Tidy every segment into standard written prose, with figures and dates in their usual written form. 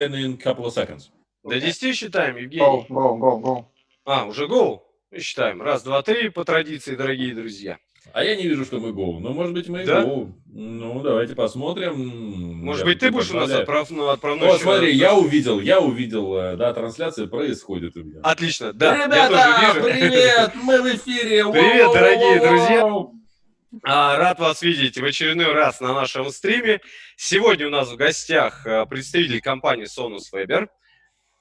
in a couple of seconds. До 10 считаем, Евгений. Go. Уже go? Считаем. Раз, два, три, по традиции, дорогие друзья. А я не вижу, что мы go. Но, может быть, мы и Да? go. Ну, давайте посмотрим. Может быть, ты будешь у нас отправной Вот, смотри, я увидел, да, трансляция происходит у меня. Отлично, да. Ребята, привет, мы в эфире. Привет, дорогие друзья. Рад вас видеть в очередной раз на нашем стриме. Сегодня у нас в гостях представитель компании Sonus Faber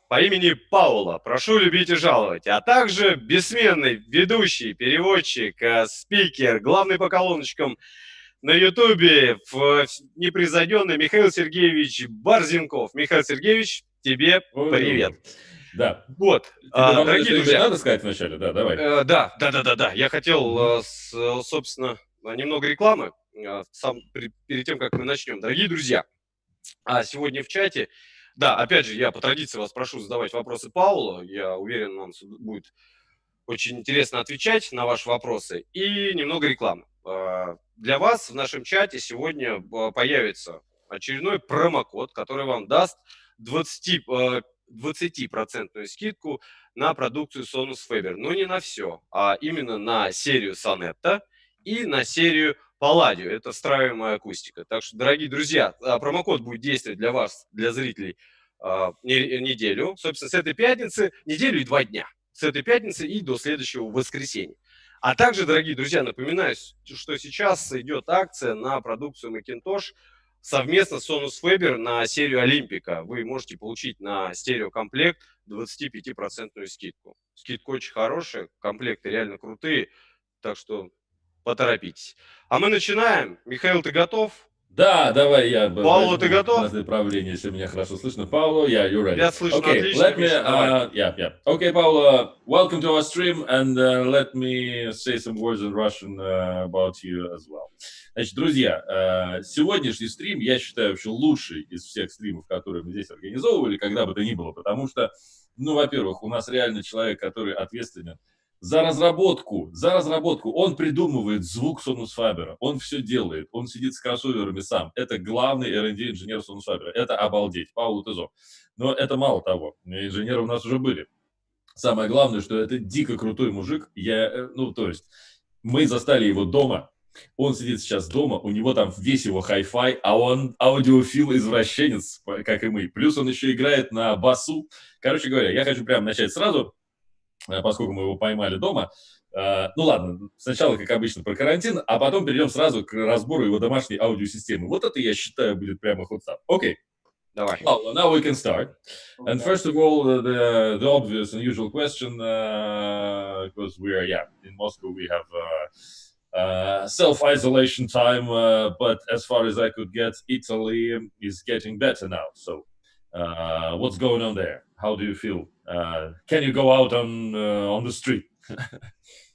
по имени Паоло. Прошу любить и жаловать. А также бессменный ведущий, переводчик, спикер, главный по колоночкам на Ютубе, непревзойденный Михаил Сергеевич Борзенков. Михаил Сергеевич, тебе привет. Да. Вот, дорогие друзья. Надо сказать вначале, да, давай. Да. Я хотел, собственно, немного рекламы перед тем, как мы начнем. Дорогие друзья, сегодня в чате, да, опять же, я по традиции вас прошу задавать вопросы Паоло. Я уверен, нам будет очень интересно отвечать на ваши вопросы. И немного рекламы. Для вас в нашем чате сегодня появится очередной промокод, который вам даст 20% скидку на продукцию Sonus Faber. Но не на все, а именно на серию Sonetta и на серию Palladio. Это встраиваемая акустика. Так что, дорогие друзья, промокод будет действовать для вас, для зрителей, неделю. Собственно, с этой пятницы, неделю и 2 дня. С этой пятницы и до следующего воскресенья. А также, дорогие друзья, напоминаю, что сейчас идет акция на продукцию Macintosh совместно с Sonus Faber на серию Олимпика. Вы можете получить на стереокомплект 25% скидку. Скидка очень хорошая, комплекты реально крутые, так что поторопитесь. А мы начинаем. Михаил, ты готов? Да, давай я. Паоло, ты готов? Направление, если меня хорошо слышно. Паоло, you're ready. Я слышно отлично. Let me, yeah. Okay, Paolo, welcome to our stream, and let me say some words in Russian about you as well. Значит, друзья, сегодняшний стрим, я считаю, вообще лучший из всех стримов, которые мы здесь организовывали, когда бы то ни было, потому что, ну, во-первых, у нас реально человек, который ответственен за разработку. Он придумывает звук Sonus Faber, он все делает, он сидит с кроссоверами сам. Это главный R&D инженер Sonus Faber. Это обалдеть, Паоло Теззон. Но это мало того, инженеры у нас уже были. Самое главное, что это дико крутой мужик. То есть мы застали его дома. Он сидит сейчас дома, у него там весь его хай-фай, а он аудиофил-извращенец, как и мы. Плюс он еще играет на басу. Короче говоря, я хочу прямо начать сразу, поскольку мы его поймали дома. Ну ладно, сначала, как обычно, про карантин, а потом перейдем сразу к разбору его домашней аудиосистемы. Вот это, я считаю, будет прямо ход-стап. Окей. Давай. Well, now we can start. Okay. And first of all, the obvious and usual question, because we are, in Moscow we have self-isolation time, but as far as I could get, Italy is getting better now. So what's going on there? How do you feel? Can you go out on the street?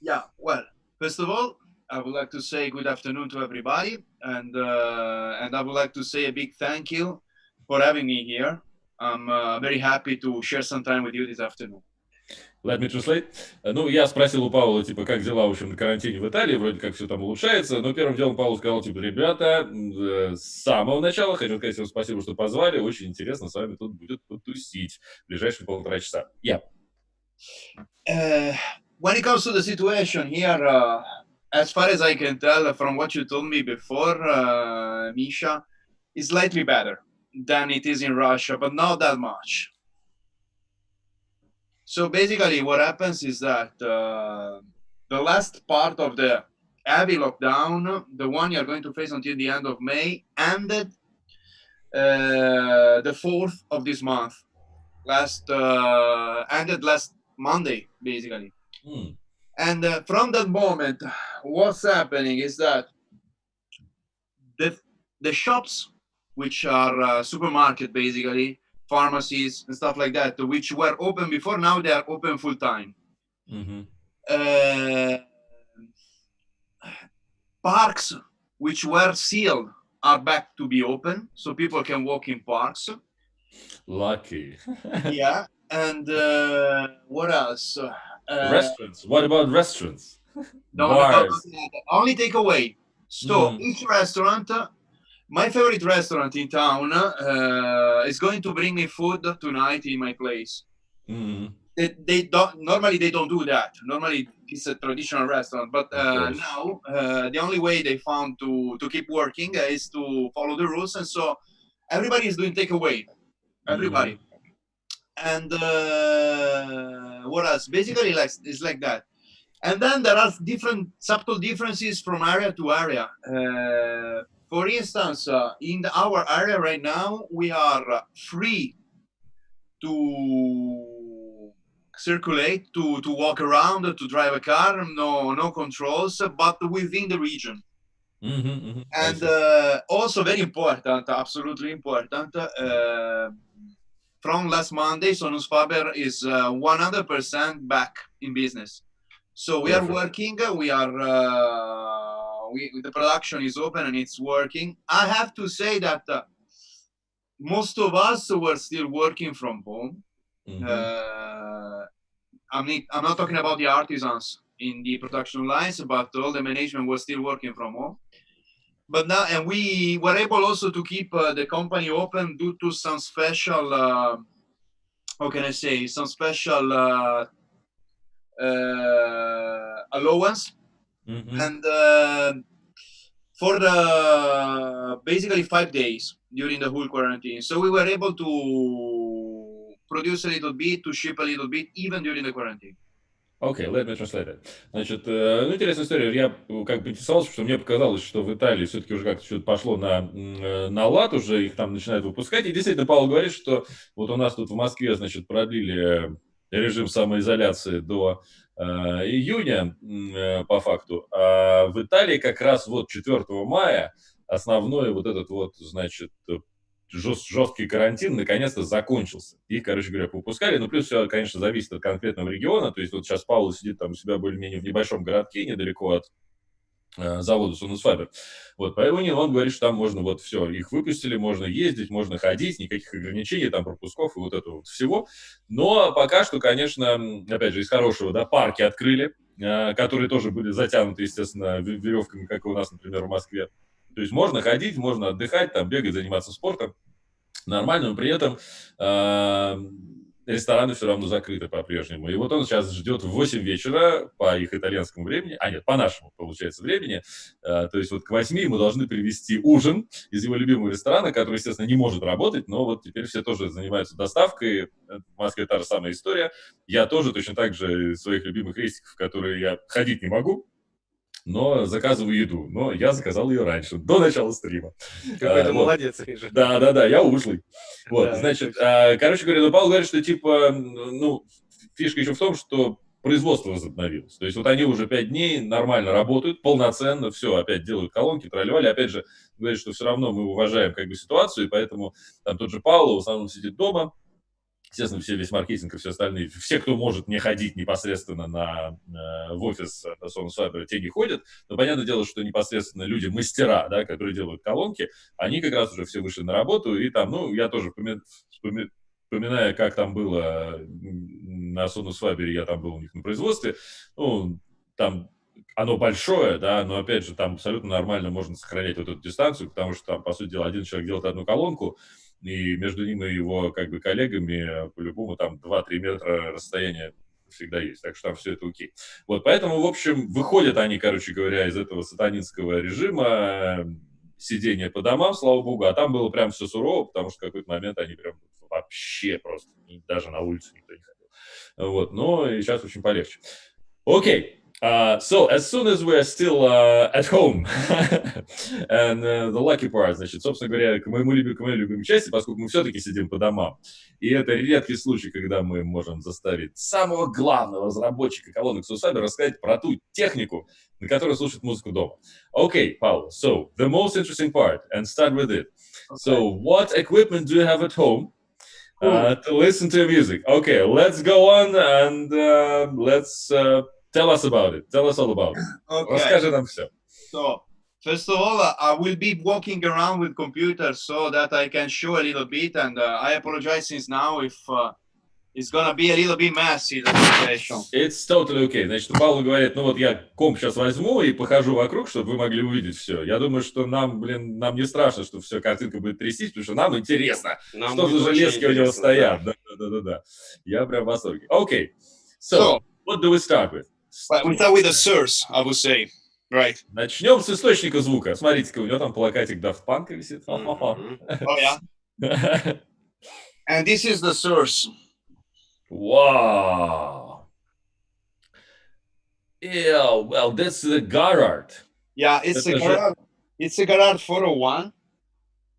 Yeah, well, first of all, I would like to say good afternoon to everybody, and I would like to say a big thank you for having me here. I'm very happy to share some time with you this afternoon. Let me translate. Ну, я спросил у Паула, типа, как дела, в общем, на карантине в Италии, вроде как все там улучшается, но первым делом Паул сказал, типа, ребята, с самого начала хочу сказать всем спасибо, что позвали, очень интересно с вами тут будет потусить в ближайшие 1,5 часа. Yeah. When it comes to the situation here, as far as I can tell from what you told me before, Misha, it's slightly better than it is in Russia, but not that much. So basically what happens is that the last part of the heavy lockdown, the one you're going to face until the end of May, ended the 4th of this month. Ended last Monday, basically. And from that moment, what's happening is that the shops, which are supermarket basically, pharmacies and stuff like that, which were open before, now they are open full time. Parks, which were sealed, are back to be open, so people can walk in parks. Lucky. Yeah, and what else? Restaurants. What about restaurants? No, only takeaway. So each restaurant My favorite restaurant in town is going to bring me food tonight in my place. They don't normally they don't do that. Normally it's a traditional restaurant, but now the only way they found to keep working is to follow the rules, and so everybody is doing takeaway. Everybody. And what else? Basically, like it's like that. And then there are different subtle differences from area to area. For instance, in our area right now, we are free to circulate, to walk around, to drive a car, no controls, but within the region. And also very important, absolutely important, from last Monday, Sonus Faber is 100% back in business. So we are working, the production is open and it's working. I have to say that most of us were still working from home. I'm not talking about the artisans in the production lines, but all the management was still working from home. But now, and we were able also to keep the company open due to some special, how can I say, some special allowance. And for the basically 5 days during the whole quarantine. So we were able to produce a little bit, to ship a little bit, even during the quarantine. Окей, let me translate it. Значит, ну, интересная история. Я как бы интересовался, что мне показалось, что в Италии все-таки уже как-то что-то пошло на лад, уже их там начинают выпускать. И действительно, Паоло говорит, что вот у нас тут в Москве, значит, продлили режим самоизоляции до июня, по факту. А в Италии как раз вот 4 мая основной вот этот вот, значит, жесткий карантин наконец-то закончился. Их, короче говоря, выпускали. Но плюс все, конечно, зависит от конкретного региона. То есть вот сейчас Паоло сидит там у себя более-менее в небольшом городке, недалеко от завода Sonus Faber. Вот, поэтому он говорит, что там можно вот все, их выпустили, можно ездить, можно ходить, никаких ограничений, там пропусков и вот этого вот всего. Но пока что, конечно, опять же, из хорошего, да, парки открыли, которые тоже были затянуты, естественно, веревками, как и у нас, например, в Москве. То есть можно ходить, можно отдыхать, там, бегать, заниматься спортом. Нормально, но при этом рестораны все равно закрыты по-прежнему. И вот он сейчас ждет в 8 вечера по их итальянскому времени, нет, по нашему, получается, времени. То есть вот к 8 мы должны привезти ужин из его любимого ресторана, который, естественно, не может работать, но вот теперь все тоже занимаются доставкой. В Москве та же самая история. Я тоже точно так же из своих любимых рейсиков, в которые я ходить не могу, но заказываю еду. Но я заказал ее раньше, до начала стрима. Какой ты молодец, вижу. Да, я ушлый. Вот, Да, значит, короче говоря, Паоло говорит, что, типа, ну, фишка еще в том, что производство возобновилось. То есть вот они уже 5 дней нормально работают, полноценно, все, опять делают колонки, тролливали. Опять же, говорит, что все равно мы уважаем как бы ситуацию, и поэтому там тот же Паоло в основном сидит дома. Естественно, весь маркетинг и все остальные, все, кто может не ходить непосредственно в офис Sonus Faber, те не ходят. Но понятное дело, что непосредственно люди-мастера, да, которые делают колонки, они как раз уже все вышли на работу. И там, ну, я тоже вспоминая, как там было на Sonus Faber, я там был у них на производстве, ну, там оно большое, да, но, опять же, там абсолютно нормально можно сохранять вот эту дистанцию, потому что там, по сути дела, один человек делает одну колонку, и между ним и его как бы коллегами по-любому там 2-3 метра расстояния всегда есть, так что там все это окей. Вот, поэтому, в общем, выходят они, короче говоря, из этого сатанинского режима сидения по домам, слава богу, а там было прям все сурово, потому что в какой-то момент они прям вообще просто, даже на улицу никто не ходил. Вот, но и сейчас очень полегче. Окей. So, as soon as we are still at home, and the lucky part, значит, собственно говоря, к моей любимой части, поскольку мы все-таки сидим по домам, и это редкий случай, когда мы можем заставить самого главного разработчика колонок Sonus Faber рассказать про ту технику, на которой слушает музыку дома. Okay, Paolo, so, the most interesting part, and start with it. Okay. So, what equipment do you have at home to listen to music? Okay, let's go on, and let's... tell us about it. Tell us all about it. Okay. Расскажи нам все. So, first of all, I will be walking around with computers so that I can show a little bit. And I apologize since now if It's gonna be a little bit messy, the presentation. It's totally okay. Значит, Пауло говорит, ну вот я комп сейчас возьму и похожу вокруг, чтобы вы могли увидеть все. Я думаю, что нам не страшно, что все, картинка будет трястись, потому что нам интересно, Нам что за будет очень железки у него интересно, стоят. Да. Я прям в восторге. Okay, so what do we start with? We start with the source, I would say. Right. Начнем с источника звука. Смотрите-ка, у него там плакатик Daft Punk висит. Oh, yeah. And this is the source. Wow. Yeah, well, that's the Garrard. Yeah, it's a Garrard. It's a Garrard 401.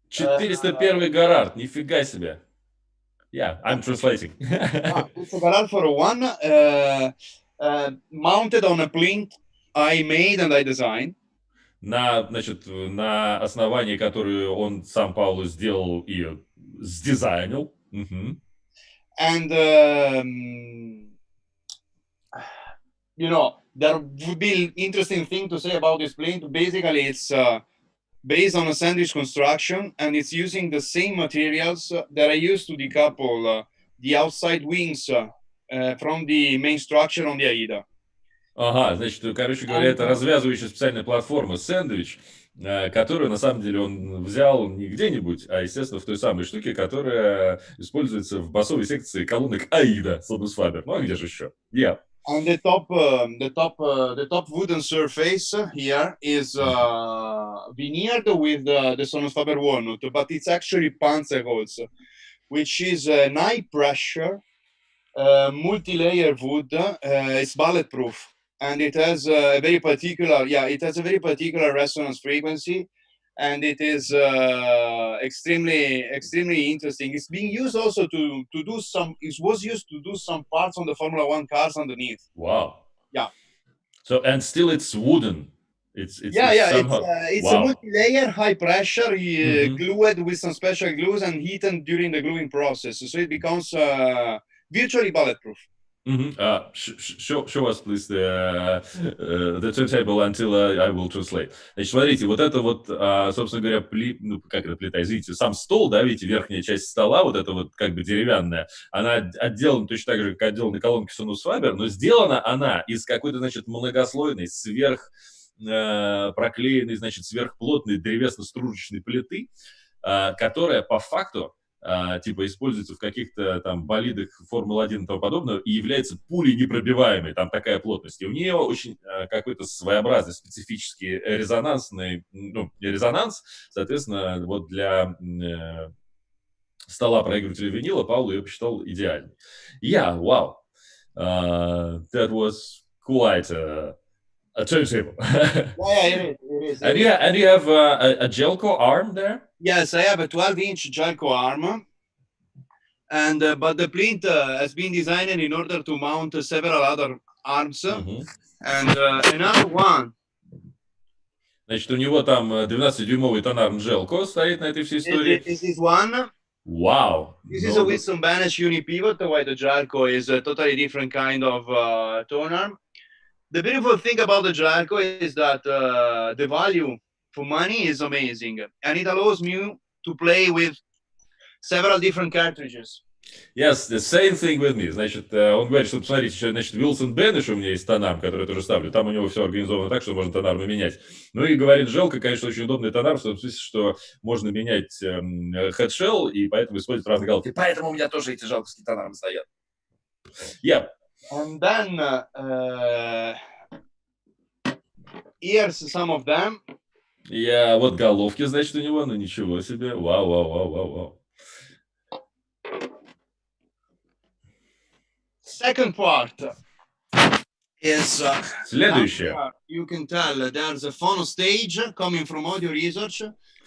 401 Garrard, нифига себе. Yeah, I'm translating. It's a Garrard 401 mounted on a plinth I made and I designed. Значит, на основании, которое он сам, Пауло, сделал и сдизайнил. And, you know, there would be an interesting thing to say about this plinth. Basically, it's based on a sandwich construction, and it's using the same materials that I used to decouple the outside wings from the main structure on the AIDA. Ага, значит, короче говоря, это развязывающая специальная платформа сэндвич, которую, на самом деле, он взял не где-нибудь, а, естественно, в той самой штуке, которая используется в басовой секции колонок AIDA Sonus Faber. Ну, а где же еще? Yeah. And the top wooden surface here is veneered with the Sonus Faber walnut, but it's actually Panzerholz, which is an high pressure multi-layer wood. It's bulletproof. And it has a very particular, resonance frequency, and it is extremely interesting. It's being used also to do some. It was used to do some parts on the Formula One cars underneath. Wow. Yeah. So and still it's wooden. It's somehow... It's a multi-layer, high pressure, glued with some special glues and heated during the gluing process, so it becomes virtually bulletproof. Show us, please, the turntable until I will translate. Значит, смотрите, вот это вот, собственно говоря, как это плита, извините, сам стол, да, видите, верхняя часть стола, вот это вот как бы деревянная, она отделана точно так же, как отделаны колонки Sonus Faber, но сделана она из какой-то, значит, многослойной, проклеенной, значит, сверхплотной древесно-стружечной плиты, которая по факту типа используется в каких-то там болидах Формулы-1 и тому подобное, и является пулей непробиваемой, там такая плотность. И у нее очень какой-то своеобразный, специфический резонанс, соответственно, вот для стола проигрывателя винила Пауло ее посчитал идеальной. Yeah, wow. That was quite a turntable. It is. And you have a Jelco arm there? Yes, I have a 12-inch Jelco arm, and but the plinth has been designed in order to mount several other arms, and another one. Значит, у него там 12-дюймовый тонарм Jelco стоит на этой всей истории. This is one. Wow. This is a Wilson Banish Uni-Pivot, while the Jelco is a totally different kind of tone arm. The beautiful thing about the Jelco is that the value for money is amazing, and it allows me to play with several different cartridges. Yes, the same thing with me. Значит, он говорит, что, посмотрите, еще, значит, Wilson Banish у меня есть тонарм, который я тоже ставлю. Там у него все организовано так, что можно тонармы менять. Ну и говорит, Jelco, конечно, очень удобный тонарм, в том смысле, что можно менять headshell, и поэтому использовать разные головки. Поэтому у меня тоже эти желковские тонармы стоят. Yeah. And then here's some of them. Вот головки, значит, у него, ну ничего себе. Вау. Second part is следующее. You can tell there's a phono stage coming from Audio Research.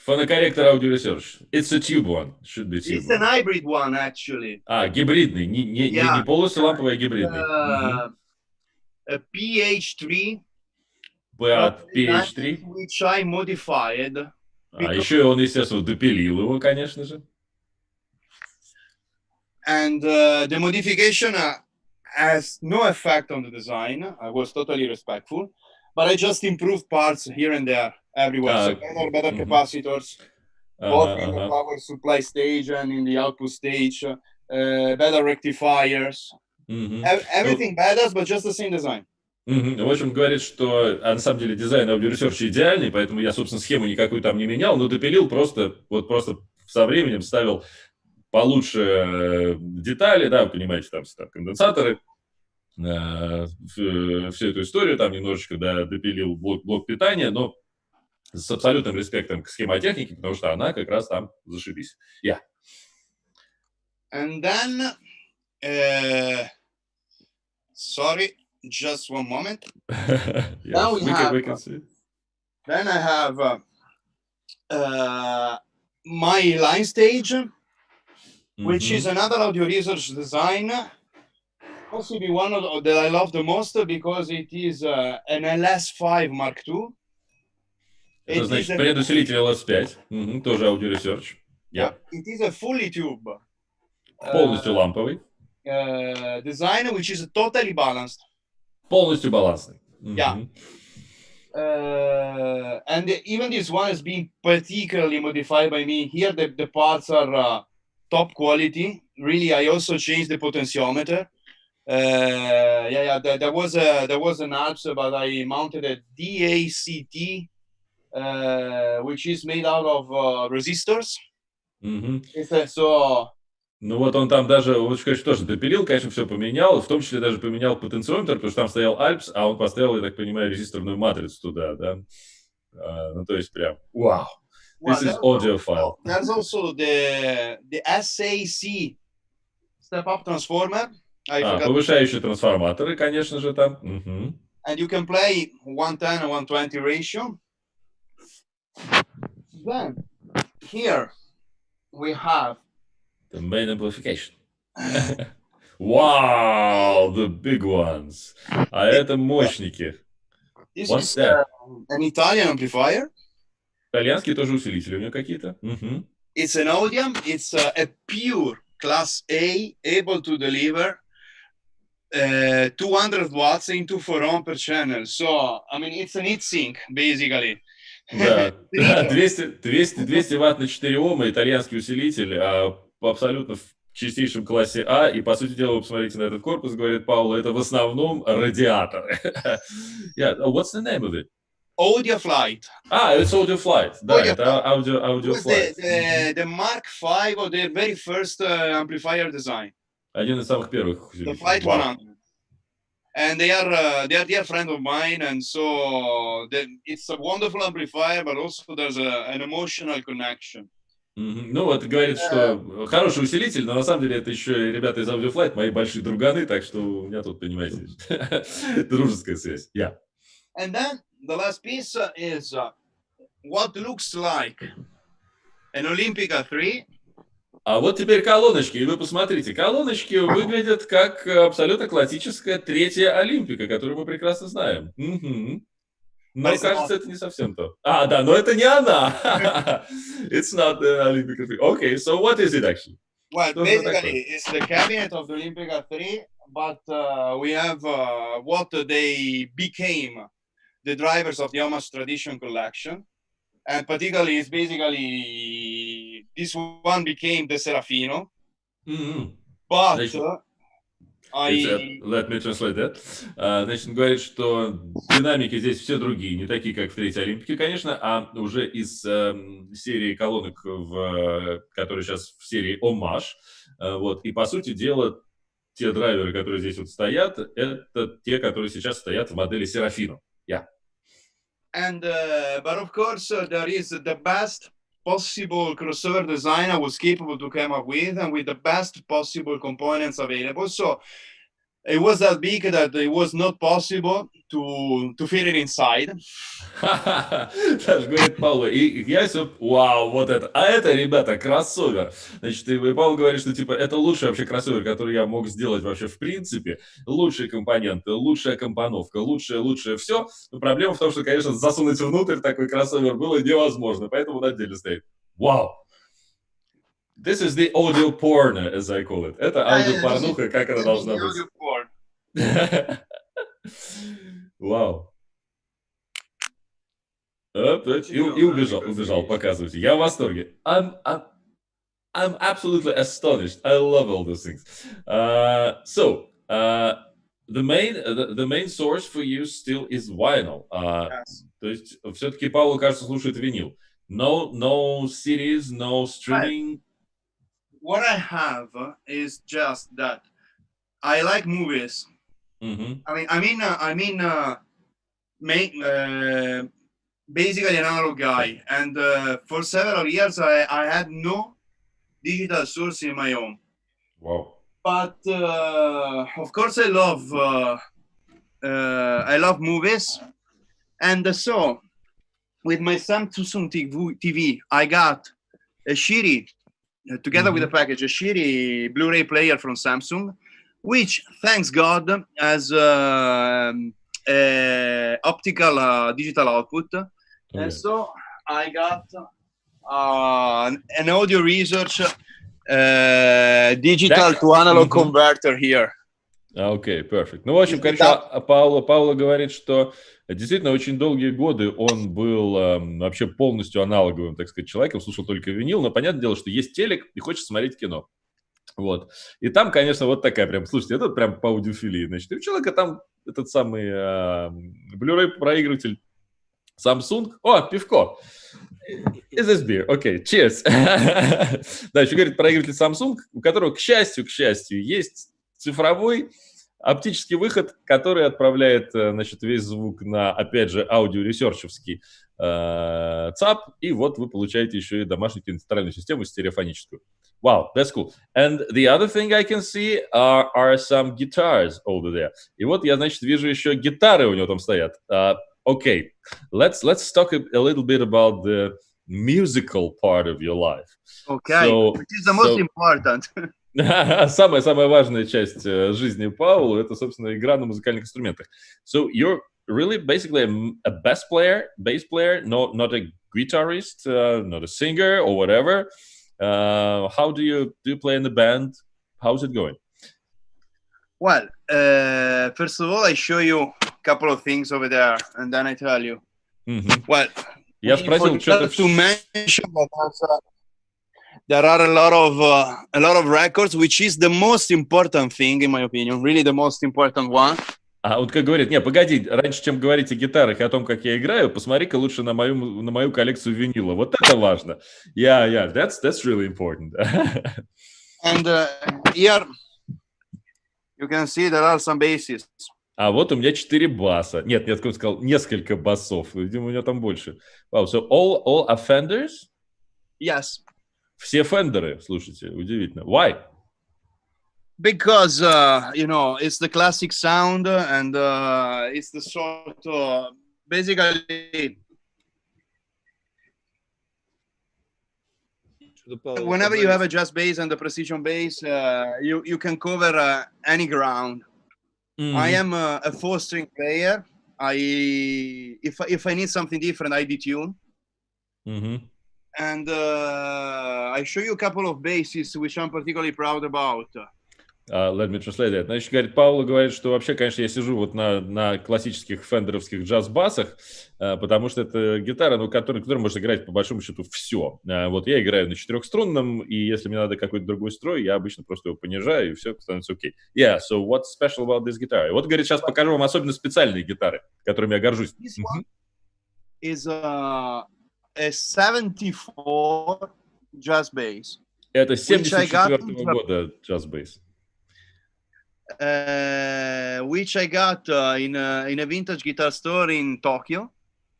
Фонокорректор Audio Research. It's a tube one. Should be tube. It's an hybrid one, actually. Гибридный, не полностью ламповый, а гибридный. A PH3. PH3. Which I modified. Еще он, естественно, допилил его, конечно же. And the modification has no effect on the design. I was totally respectful, but I just improved parts here and there, everywhere. So better capacitors, both in the power supply stage and in the output stage. better rectifiers. Everything better, but just the same design. В общем, говорит, что на самом деле дизайн аудиоресерча идеальный, поэтому я, собственно, схему никакую там не менял, но допилил просто со временем ставил получше детали, да, вы понимаете, там конденсаторы, всю эту историю, там немножечко, да, допилил блок питания, но с абсолютным респектом к схемотехнике, потому что она как раз там зашибись. And then, sorry, just one moment. Yes, Now we can see. Then I have my line stage, which is another audio research design. Possibly one of that I love the most because it is an LS5 Mark II. Это значит предусилитель LS5, тоже аудиоресерч. Yeah. It is a fully tube. Полностью ламповый. Design, which is totally balanced. Полностью балансный. Yeah. And even this one has been particularly modified by me. Here the parts are top quality. Really, I also changed the potentiometer. There was an ALPS, but I mounted a DACT, which is made out of resistors. So. Ну вот он там даже, вот, конечно, тоже допилил, конечно, все поменял, в том числе даже поменял потенциометр, потому что там стоял ALPS, а он поставил, я так понимаю, резисторную матрицу туда, да. Ну, то есть прям, вау. This is audiophile. There's also the SAC step-up transformer. Повышающие трансформаторы, конечно же, там. And you can play 110 and 120 ratio. Then, here we have the main amplification. Wow, the big ones. А это мощники. This is an Italian amplifier. Итальянские тоже усилители у него какие-то. It's an Audium. It's a pure class A, able to deliver 200 watts into 4 ohm per channel. So, I mean, it's an heat sink, basically. Да, 200 ватт на 4 ома, итальянский усилитель, абсолютно в чистейшем классе А, и, по сути дела, вы посмотрите на этот корпус, говорит Паоло, это в основном радиаторы. What's the name of it? Audio Flight. It's Audio Flight. Да, это Audio Flight. The Mark V of their very first amplifier design. Один из самых первых. The Flight 100. And they are dear friend of mine, and so it's a wonderful amplifier, but also there's an emotional connection. Ну вот говорит, что хороший усилитель, но на самом деле это еще ребята из Audioflight, мои большие друганы, так что у меня тут, понимаете, дружеская связь. And then the last piece is what looks like an Olympica 3. А вот теперь колоночки, и вы посмотрите, колоночки выглядят как абсолютно классическая третья Олимпика, которую мы прекрасно знаем. Но кажется, это не совсем то. Да, но это не она. It's not the Olympica 3. Okay, so what is it actually? Well, basically, it's the cabinet of the Olympica 3, but we have what they became the drivers of the Homage Tradition collection. And particularly, it's basically, this one became the Serafino. But let me translate that. Значит, он говорит, что динамики здесь все другие, не такие, как в третьей Олимпике, конечно, а уже из серии колонок, которые сейчас в серии Homage. Вот. И, по сути дела, те драйверы, которые здесь вот стоят, это те, которые сейчас стоят в модели Serafino. And but of course there is the best possible crossover design I was capable to come up with, and with the best possible components available. So it was that big that it was not possible to fit it inside. Даже говорит Паоло, и я все, вау, вот это. А это, ребята, кроссовер. Значит, и Паоло говорит, что типа это лучший вообще кроссовер, который я мог сделать вообще в принципе. Лучшие компоненты, лучшая компоновка, лучшее все. Но проблема в том, что, конечно, засунуть внутрь такой кроссовер было невозможно, поэтому он отдельно стоит. Вау! This is the audio porn, as I call it. Это аудиопорнуха, как она должна быть. Вау. И убежал, показывайте. Я в восторге. I'm absolutely astonished. I love all those things. The main source for you still is vinyl. Yes. То есть все-таки Пауло, кажется, слушает винил. No CDs, no streaming. What I have is just that I like movies. Mm-hmm. Basically an analog guy, and for several years I had no digital source in my own. Wow. But of course I love movies, and so with my Samsung TV I got a shitty, together with the package, a shitty Blu-ray player from Samsung, which, thanks God, has optical digital output. Okay. And so I got an audio research digital to analog converter here. Окей, perfect. Ну, в общем, конечно, Пауло говорит, что действительно очень долгие годы он был вообще полностью аналоговым, так сказать, человеком, слушал только винил, но понятное дело, что есть телек и хочешь смотреть кино. Вот. И там, конечно, вот такая прям, слушайте, это прям по аудиофилии, значит, и у человека там этот самый Blu-ray проигрыватель Samsung. О, пивко. Is this beer? Окей, cheers. Да, еще говорит проигрыватель Samsung, у которого, к счастью, есть цифровой оптический выход, который отправляет, значит, весь звук на, опять же, аудиоресерчевский ЦАП, и вот вы получаете еще и домашнюю кинотеатральную систему стереофоническую. Wow, that's cool. And the other thing I can see are some guitars over there. И вот я, значит, вижу еще гитары у него там стоят. Okay, let's talk a little bit about the musical part of your life. Okay, which is the most important. Самая важная часть жизни Пауло — это, собственно, игра на музыкальных инструментах. So you're really basically a bass player, not a guitarist, not a singer or whatever. How do you play in the band? How's it going? Well, first of all, I show you a couple of things over there, and then I tell you. Mm-hmm. Well, я спросил что-то. To mention that there are a lot of records, which is the most important thing, in my opinion, really the most important one. А вот как говорит, не, погоди, раньше, чем говорить о гитарах и о том, как я играю, посмотри-ка лучше на мою коллекцию винила. Вот это важно. Yeah, that's really important. And here you can see there are some basses. А вот у меня 4 баса. Нет, я сказал несколько басов. Видимо, у меня там больше. Wow, so all are Fenders? Yes. Все фендеры, слушайте, удивительно. Why? Because, it's the classic sound, and it's the sort of, basically, whenever you have a jazz bass and a precision bass, you can cover any ground. Mm-hmm. I am a 4-string player. If I need something different, I detune. Mm-hmm. And I show you a couple of basses which I'm particularly proud about. Let me translate that. Значит, говорит, Пауло говорит, что вообще, конечно, я сижу вот на классических фендеровских джаз-басах, потому что это гитара, которой можно играть по большому счету все. Вот я играю на 4-струнном, и если мне надо какой-то другой строй, я обычно просто его понижаю, и все становится окей. Yeah, so what's special about this guitar? Вот, говорит, сейчас покажу вам особенно специальные гитары, которыми я горжусь. This one is a 74 jazz bass. Это 74-го года джаз-бейс. Which I got in a vintage guitar store in Tokyo.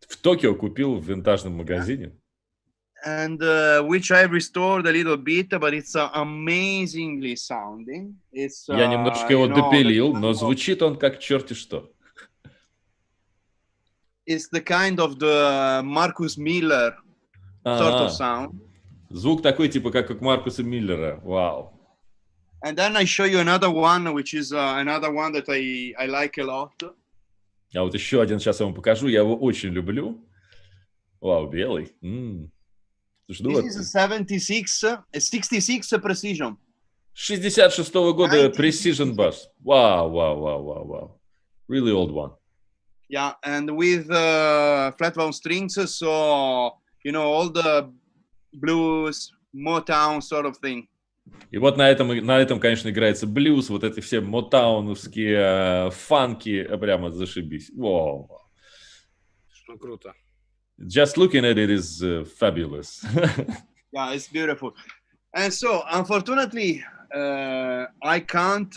В Токио купил в винтажном магазине. And which I restored a little bit, but it's amazingly sounding. Я немножко его допилил, но звучит он как черти что. It's the kind of the Marcus Miller sort of sound. Звук такой, типа как у Маркуса Миллера. Вау. And then I show you another one, which is another one that I like a lot. А вот еще один сейчас я вам покажу. Я его очень люблю. Вау, белый. This is a 66 Precision. 66-го года Precision Bass. Wow. Really old one. Yeah, and with flat wound strings, so, all the blues, Motown sort of thing. И вот на этом, конечно, играется блюз, вот эти все мотауновские фанки, прямо зашибись. Wow. Ну, круто. Just looking at it is fabulous. Yeah, it's beautiful. And so, unfortunately, I can't,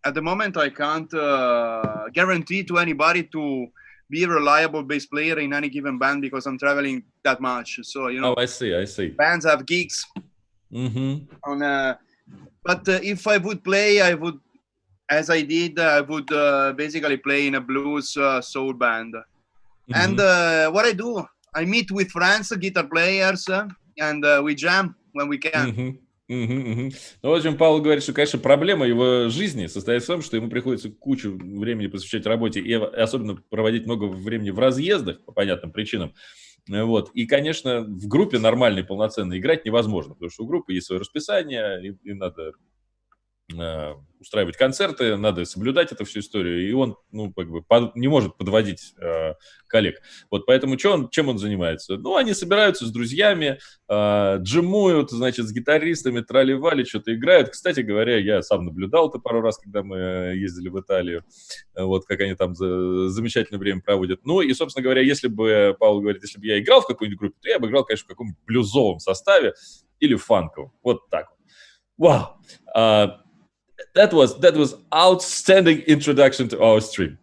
at the moment, I can't guarantee to anybody to be a reliable bass player in any given band because I'm traveling that much. So, you know, Oh, I see. Bands have gigs. Mm-hmm. But if I would play, I would, as I did, I would basically play in a blues soul band. Mm-hmm. And what I do, I meet with friends, guitar players, and we jam when we can. Mm-hmm. Ну, в общем, Паоло говорит, что, конечно, проблема его жизни состоит в том, что ему приходится кучу времени посвящать работе и особенно проводить много времени в разъездах по понятным причинам. Вот. И, конечно, в группе нормальной, полноценной играть невозможно, потому что у группы есть свое расписание, и надо устраивать концерты, надо соблюдать эту всю историю, и он, ну, как бы не может подводить коллег. Вот поэтому чем он занимается? Ну, они собираются с друзьями, джимуют, значит, с гитаристами, трали-вали, что-то играют. Кстати говоря, я сам наблюдал это пару раз, когда мы ездили в Италию, вот, как они там замечательное время проводят. Ну, и, собственно говоря, если бы, Паоло говорит, если бы я играл в какую-нибудь группу, то я бы играл, конечно, в каком-нибудь блюзовом составе или фанковом. Вот так вот. Вау! That was outstanding introduction to our stream.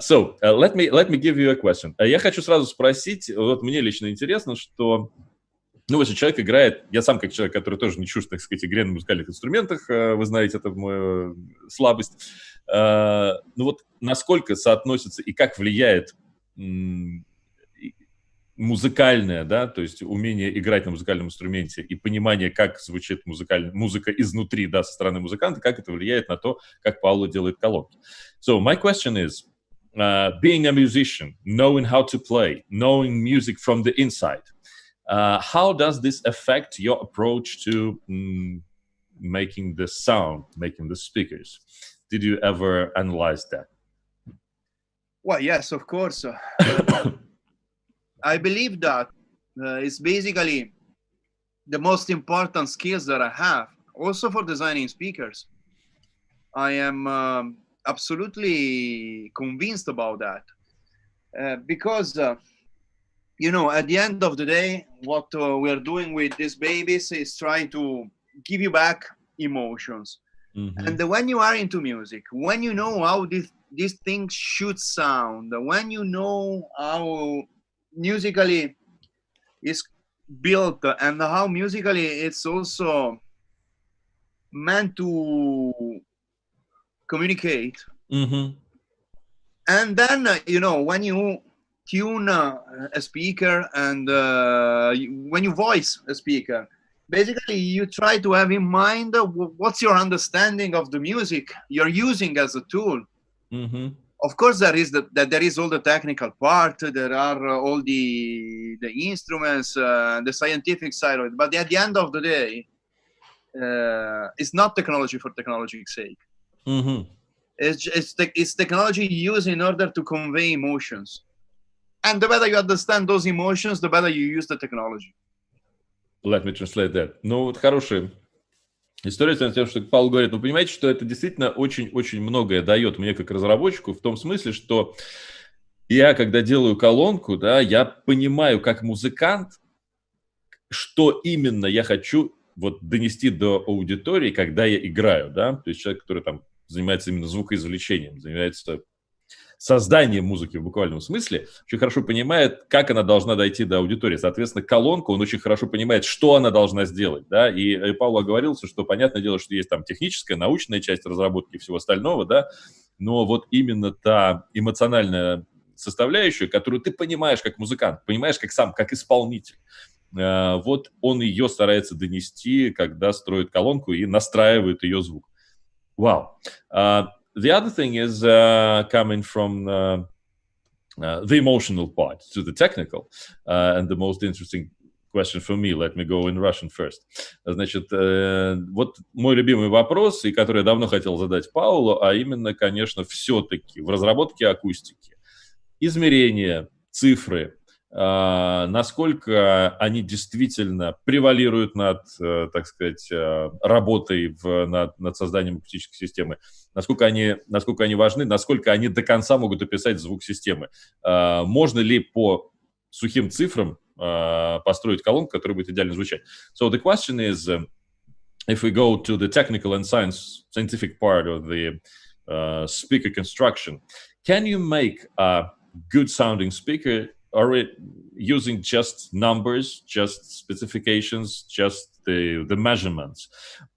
So let me give you a question. Я хочу сразу спросить, вот мне лично интересно, что, ну, если человек играет, я сам как человек, который тоже не чужд, так сказать, игре на музыкальных инструментах, вы знаете, это моя слабость. Ну вот насколько соотносится и как влияет музыкальное, да, то есть умение играть на музыкальном инструменте и понимание, как звучит музыка изнутри, да, со стороны музыканта, как это влияет на то, как Паоло делает колонки. So my question is, being a musician, knowing how to play, knowing music from the inside, how does this affect your approach to making the sound, making the speakers? Did you ever analyze that? Well, yes, of course. I believe that it's basically the most important skills that I have, also for designing speakers. I am absolutely convinced about that because, you know, at the end of the day, what we're doing with these babies is trying to give you back emotions. Mm-hmm. And when you are into music, when you know how these things should sound, when you know how musically is built and how musically it's also meant to communicate. Mm-hmm. And then, you know, when you tune a speaker and when you voice a speaker, basically you try to have in mind what's your understanding of the music you're using as a tool. Mm-hmm. Of course, there is all the technical part. There are all the instruments, the scientific side of it. But at the end of the day, it's not technology for technology's sake. Mm-hmm. It's technology used in order to convey emotions. And the better you understand those emotions, the better you use the technology. Let me translate that. Ну, вот хорошая история с тем, что Паоло говорит, вы понимаете, что это действительно очень-очень многое дает мне как разработчику, в том смысле, что я, когда делаю колонку, да, я понимаю, как музыкант, что именно я хочу вот донести до аудитории, когда я играю, да, то есть человек, который там занимается именно звукоизвлечением, занимается созданием музыки в буквальном смысле, очень хорошо понимает, как она должна дойти до аудитории. Соответственно, колонку он очень хорошо понимает, что она должна сделать. Да? И Паоло оговорился, что, понятное дело, что есть там техническая, научная часть разработки и всего остального, да? Но вот именно та эмоциональная составляющая, которую ты понимаешь как музыкант, понимаешь как сам, как исполнитель, вот он ее старается донести, когда строит колонку и настраивает ее звук. Вау! The other thing is coming from the emotional part to the technical, and the most interesting question for me. Let me go in Russian first. Значит, вот мой любимый вопрос, и который я давно хотел задать Паоло, а именно, конечно, все-таки в разработке акустики измерения, цифры, насколько они действительно превалируют над, так сказать, работой над созданием акустической системы, насколько они важны, насколько они до конца могут описать звук системы. Можно ли по сухим цифрам построить колонку, которая будет идеально звучать? So the question is, if we go to the technical and scientific part of the speaker construction, can you make a good sounding speaker using just numbers, just specifications, just the measurements,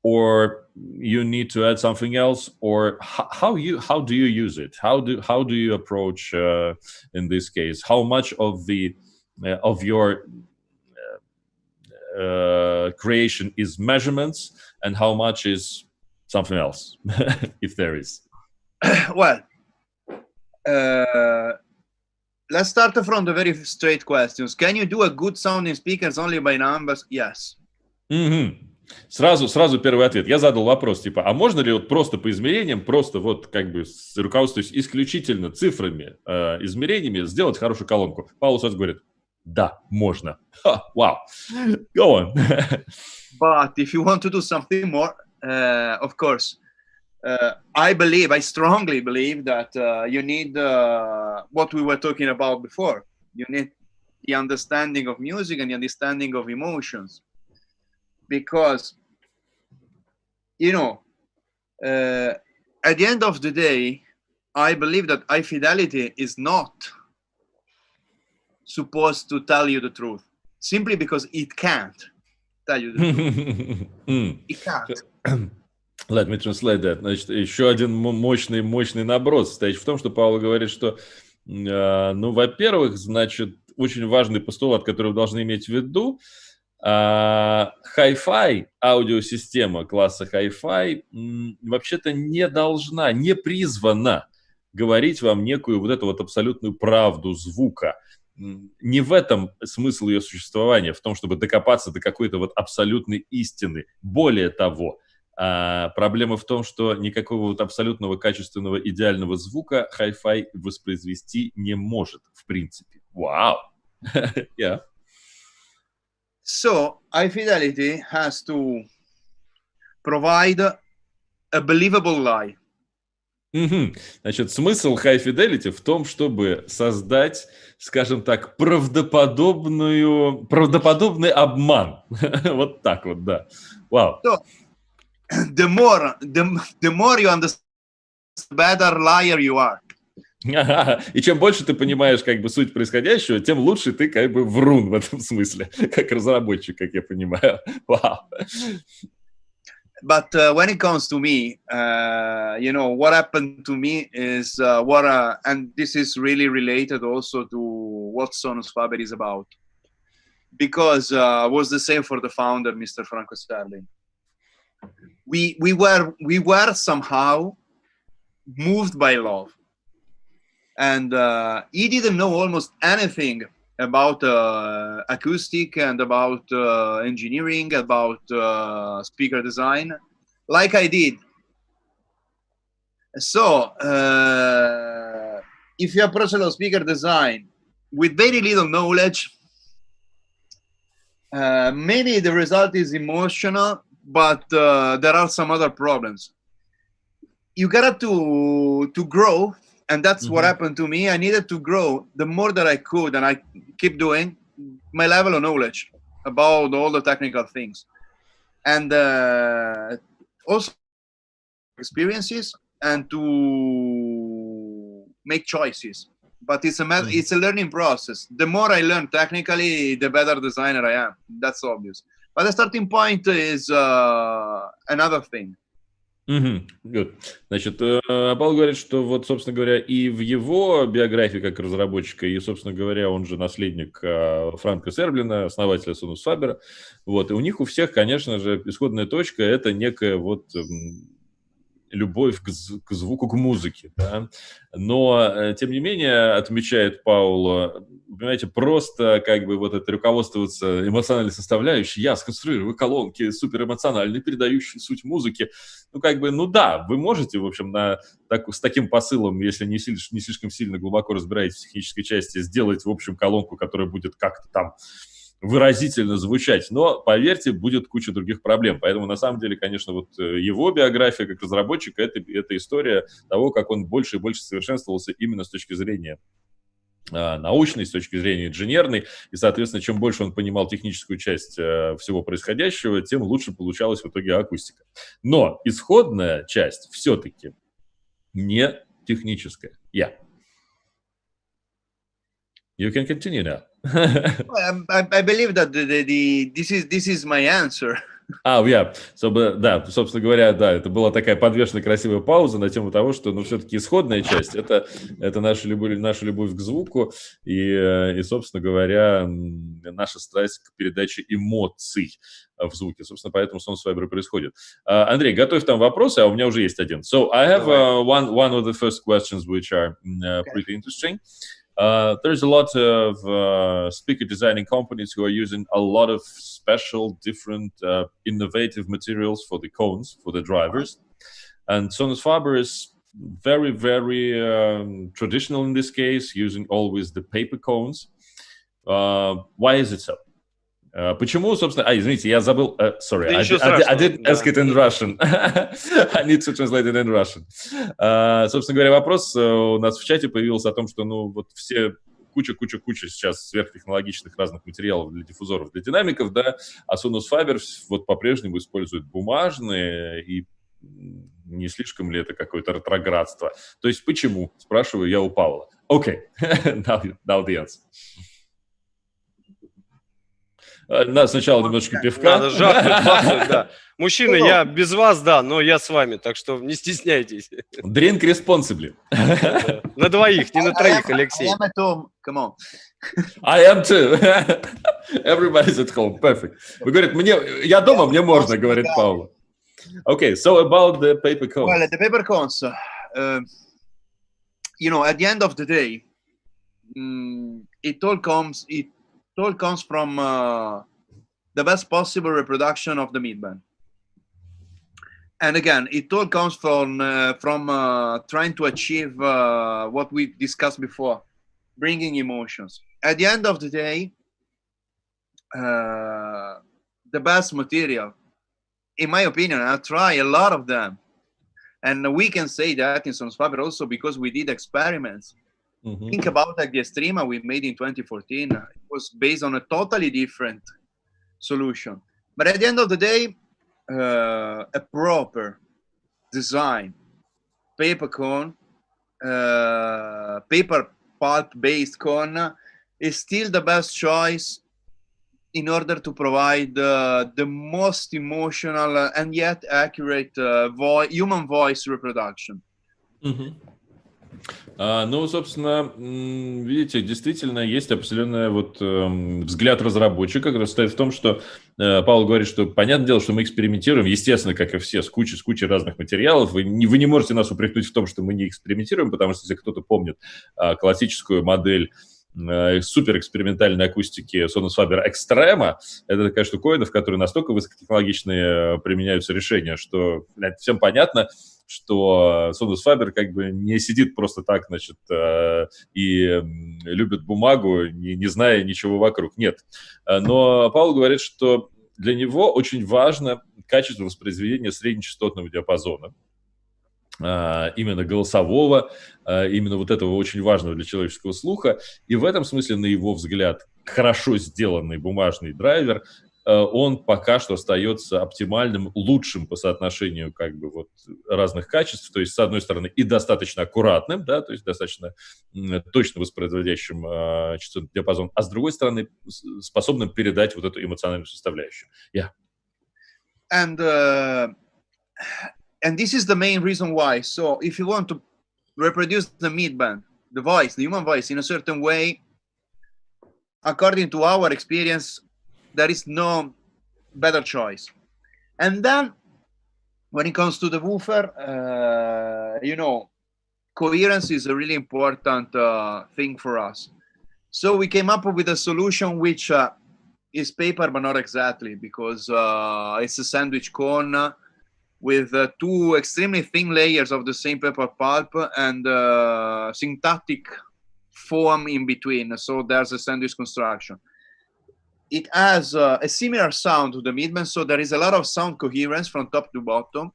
or you need to add something else, or how do you use it? How do you approach in this case? How much of your creation is measurements, and how much is something else, if there is? Well, let's start from the very straight questions. Can you do a good sounding speakers only by numbers? Yes. Сразу первый ответ. Я задал вопрос, типа, а можно ли вот просто по измерениям, просто вот как бы руководствуясь исключительно цифрами, измерениями, сделать хорошую колонку? Пауло сразу говорит, да, можно. Wow. Go on. But if you want to do something more, of course, I strongly believe that you need what we were talking about before. You need the understanding of music and the understanding of emotions. Because, you know, at the end of the day, I believe that high fidelity is not supposed to tell you the truth, simply because it can't tell you the truth. It can't. Let me translate that. Значит, еще один мощный наброс состоит в том, что Пауло говорит, что, ну, во-первых, значит, очень важный постулат, который вы должны иметь в виду, Hi-Fi аудиосистема класса Hi-Fi вообще-то не призвана говорить вам некую вот эту вот абсолютную правду звука. Не в этом смысл ее существования, в том, чтобы докопаться до какой-то вот абсолютной истины. Более того, проблема в том, что никакого вот абсолютного качественного идеального звука Hi-Fi воспроизвести не может, в принципе. Вау! Yeah. So, high fidelity has to provide a believable lie. Значит, смысл high fidelity в том, чтобы создать, скажем так, правдоподобный обман. Вот так вот, да. Вау. So, the more you understand, the better liar you are. И чем больше ты понимаешь как бы суть происходящего, тем лучше ты как бы врун в этом смысле, как разработчик, как я понимаю. Wow. But when it comes to me, you know, what happened to me is and this is really related also to what Sonus Faber is about, because it was the same for the founder, Mr. Franco Sterling. We were somehow moved by love. And he didn't know almost anything about acoustic and about engineering, about speaker design, like I did. So, if you approach a speaker design with very little knowledge, maybe the result is emotional, but there are some other problems. You got to grow. And that's what happened to me. I needed to grow the more that I could, and I keep doing my level of knowledge about all the technical things, and also experiences, and to make choices. But it's a learning process. The more I learn technically, the better designer I am. That's obvious. But the starting point is another thing. Good. Значит, Пауло говорит, что вот, собственно говоря, и в его биографии как разработчика, и, собственно говоря, он же наследник Франка Серблина, основателя Sonus Faber, вот, и у них у всех, конечно же, исходная точка – это некая вот любовь к звуку, к музыке, да? Но, тем не менее, отмечает Паоло, понимаете, просто как бы вот это руководствоваться эмоциональной составляющей, я сконструирую колонки суперэмоциональные, передающие суть музыки, ну, как бы, ну да, вы можете, в общем, с таким посылом, если не слишком сильно глубоко разбираетесь в технической части, сделать, в общем, колонку, которая будет как-то там выразительно звучать, но, поверьте, будет куча других проблем. Поэтому, на самом деле, конечно, вот его биография как разработчика это история того, как он больше и больше совершенствовался именно с точки зрения научной, с точки зрения инженерной, и, соответственно, чем больше он понимал техническую часть всего происходящего, тем лучше получалась в итоге акустика. Но исходная часть все-таки не техническая. Yeah. You can continue now. I believe that this is my answer. Да, собственно говоря, да, это была такая подвешенная красивая пауза на тему того, что, ну, все-таки исходная часть это наша любовь к звуку и, собственно говоря, наша страсть к передаче эмоций в звуке. Собственно, поэтому Sonus Faber происходит. Андрей, готовь там вопросы, а у меня уже есть один. So, I have one of the first questions which are pretty interesting. There's a lot of speaker designing companies who are using a lot of special, different, innovative materials for the cones, for the drivers. And Sonus Faber is very, very traditional in this case, using always the paper cones. Why is it so? Почему, собственно... извините, я забыл... Sorry, I didn't ask it in Russian. I need to translate it in Russian. Собственно говоря, вопрос у нас в чате появился о том, что, ну, вот все... Куча сейчас сверхтехнологичных разных материалов для диффузоров, для динамиков, да, а Sonus Faber вот по-прежнему использует бумажные, и не слишком ли это какое-то ретроградство? То есть почему? Спрашиваю я у Павла. Okay, now the answer. Надо сначала немножечко пивка. Надо жахнуть, бахнуть, да. Мужчины, я без вас, да, но я с вами, так что не стесняйтесь. Drink responsibly. На двоих, не на троих, Алексей. I am at home, come on. I am too. Everybody's at home, perfect. Вы говорите, я дома, мне можно, говорит Паоло. Okay, so about the paper cones. Well, the paper cones, you know, at the end of the day, it all comes from the best possible reproduction of the midband. And again, it all comes from trying to achieve what we discussed before, bringing emotions. At the end of the day, the best material, in my opinion, I try a lot of them. And we can say that in Sonus Faber also because we did experiments. Mm-hmm. Think about like the Streama we made in 2014. It was based on a totally different solution. But at the end of the day, a proper design, paper cone, paper pulp-based cone is still the best choice in order to provide the most emotional and yet accurate human voice reproduction. Mm-hmm. Ну, собственно, видите, действительно есть определенный вот взгляд разработчика, который состоит в том, что Паоло говорит, что понятное дело, что мы экспериментируем, естественно, как и все, с кучей разных материалов. Вы не можете нас упрекнуть в том, что мы не экспериментируем, потому что, если кто-то помнит классическую модель суперэкспериментальной акустики Sonus Faber Extrema, это такая штуковина, в которой настолько высокотехнологичные применяются решения, что всем понятно, что Sonus Faber как бы не сидит просто так, значит, и любит бумагу, не зная ничего вокруг. Нет. Но Паоло говорит, что для него очень важно качество воспроизведения среднечастотного диапазона, именно голосового, именно вот этого очень важного для человеческого слуха. И в этом смысле, на его взгляд, хорошо сделанный бумажный драйвер, он пока что остается оптимальным, лучшим по соотношению как бы вот разных качеств, то есть, с одной стороны, и достаточно аккуратным, да, то есть достаточно точно воспроизводящим частотный диапазон, а с другой стороны, способным передать вот эту эмоциональную составляющую. Yeah. And this is the main reason why. So if you want to reproduce the midband, the voice, the human voice in a certain way, according to our experience, there is no better choice. And then when it comes to the woofer, you know, coherence is a really important thing for us. So we came up with a solution which is paper, but not exactly, because it's a sandwich cone with two extremely thin layers of the same paper pulp and syntactic foam in between. So there's a sandwich construction. It has a similar sound to the midband, so there is a lot of sound coherence from top to bottom.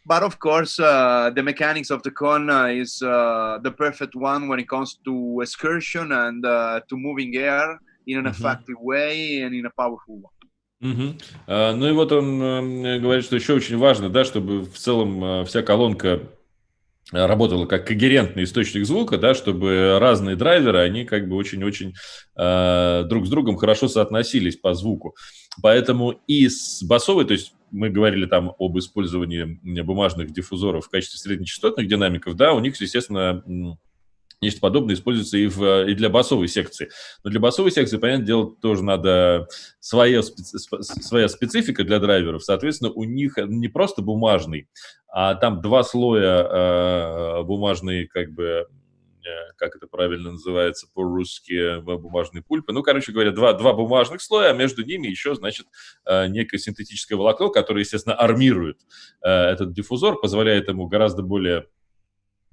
But of course, the mechanics of the cone is the perfect one when it comes to excursion and to moving air in an effective way and in a powerful one. Ну и вот он говорит, что еще очень важно, да, чтобы в целом вся колонка работала как когерентный источник звука, да, чтобы разные драйверы, они как бы очень-очень друг с другом хорошо соотносились по звуку. Поэтому и с басовой, то есть мы говорили там об использовании бумажных диффузоров в качестве среднечастотных динамиков, да, у них, естественно, нечто подобное используется и для басовой секции. Но для басовой секции, понятное дело, тоже надо своя специфика для драйверов. Соответственно, у них не просто бумажный, а там два слоя бумажные, как бы, как это правильно называется по-русски, бумажные пульпы. Ну, короче говоря, два бумажных слоя, а между ними еще, значит, некое синтетическое волокно, которое, естественно, армирует этот диффузор, позволяет ему гораздо более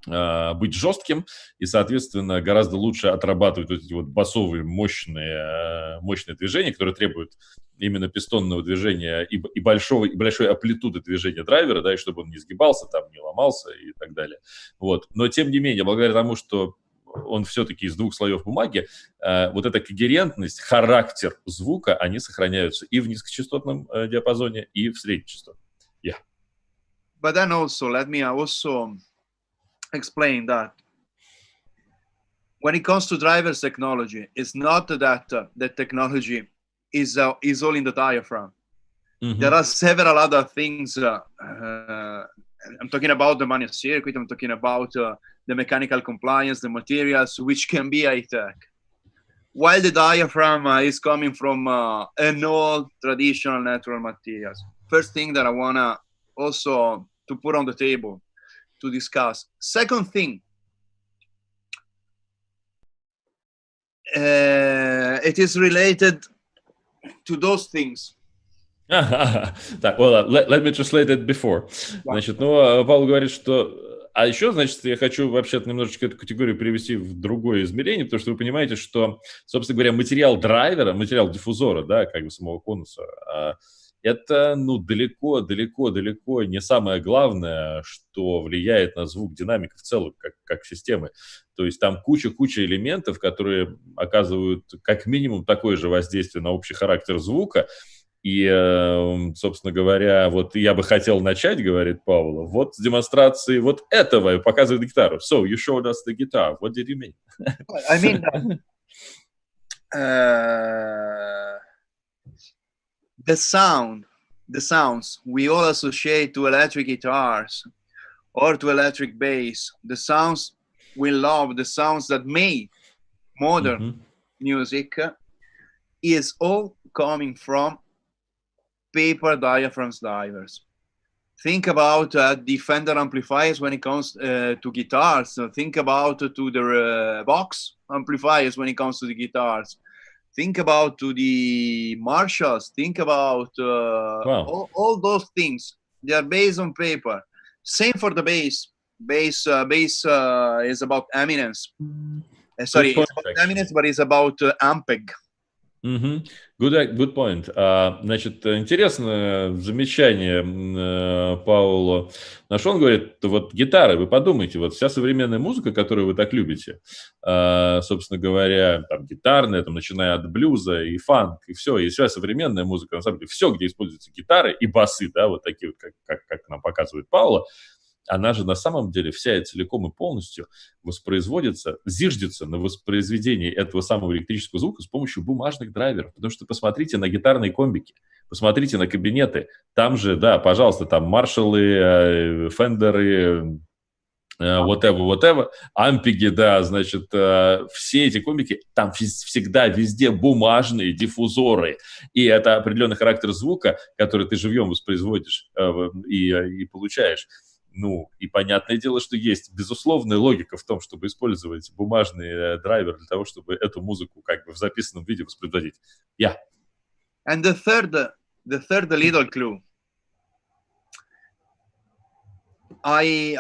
быть жестким и, соответственно, гораздо лучше отрабатывать вот эти вот басовые мощные движения, которые требуют именно пистонного движения и большой амплитуды движения драйвера, да, и чтобы он не сгибался, там, не ломался и так далее. Вот. Но, тем не менее, благодаря тому, что он все-таки из двух слоев бумаги, вот эта когерентность, характер звука, они сохраняются и в низкочастотном диапазоне, и в среднечастотном. Yeah. But then also, let me also explain that when it comes to drivers technology, it's not that the technology is all in the diaphragm. There are several other things. I'm talking about the manual circuit. I'm talking about the mechanical compliance, the materials, which can be high-tech. While the diaphragm is coming from an old traditional natural materials. First thing that I wanna also to put on the table to discuss. Second thing, it is related to those things. Так, well, let me translate it before. Значит, ну, Павел говорит, что... А еще, значит, я хочу вообще-то немножечко эту категорию перевести в другое измерение, потому что вы понимаете, что, собственно говоря, материал драйвера, материал диффузора, да, как бы самого конуса, это, ну, далеко не самое главное, что влияет на звук динамика в целом, как системы. То есть там куча элементов, которые оказывают как минимум такое же воздействие на общий характер звука. И, собственно говоря, вот я бы хотел начать, говорит Паоло, вот с демонстрации вот этого, и показывает гитару. So, you showed us the guitar. What did you mean? I mean, the sounds we all associate to electric guitars or to electric bass, the sounds we love, the sounds that made modern music is all coming from paper diaphragms drivers. Think about the Fender amplifiers when it comes to guitars. Think about to the box amplifiers when it comes to the guitars. Think about to the Marshalls. Think about all those things. They are based on paper. Same for the bass. Bass is about eminence. Sorry, it's about eminence, but it's about Ampeg. Good point. Значит, интересное замечание Паоло нашел. Он говорит, вот гитары, вы подумайте, вот вся современная музыка, которую вы так любите, собственно говоря, там гитарная, там, начиная от блюза и фанк, и все, и вся современная музыка, на самом деле, все, где используются гитары и басы, да, вот такие вот, как нам показывает Паоло, она же на самом деле вся и целиком и полностью воспроизводится, зиждется на воспроизведении этого самого электрического звука с помощью бумажных драйверов. Потому что посмотрите на гитарные комбики, посмотрите на кабинеты. Там же, да, пожалуйста, там маршаллы, фендеры, whatever, ампиги, да, значит, все эти комбики, там всегда везде бумажные диффузоры, и это определенный характер звука, который ты живьем воспроизводишь и получаешь. Ну, и понятное дело, что есть безусловная логика в том, чтобы использовать бумажный драйвер для того, чтобы эту музыку как бы в записанном виде воспроизводить. Yeah. And the third little clue. I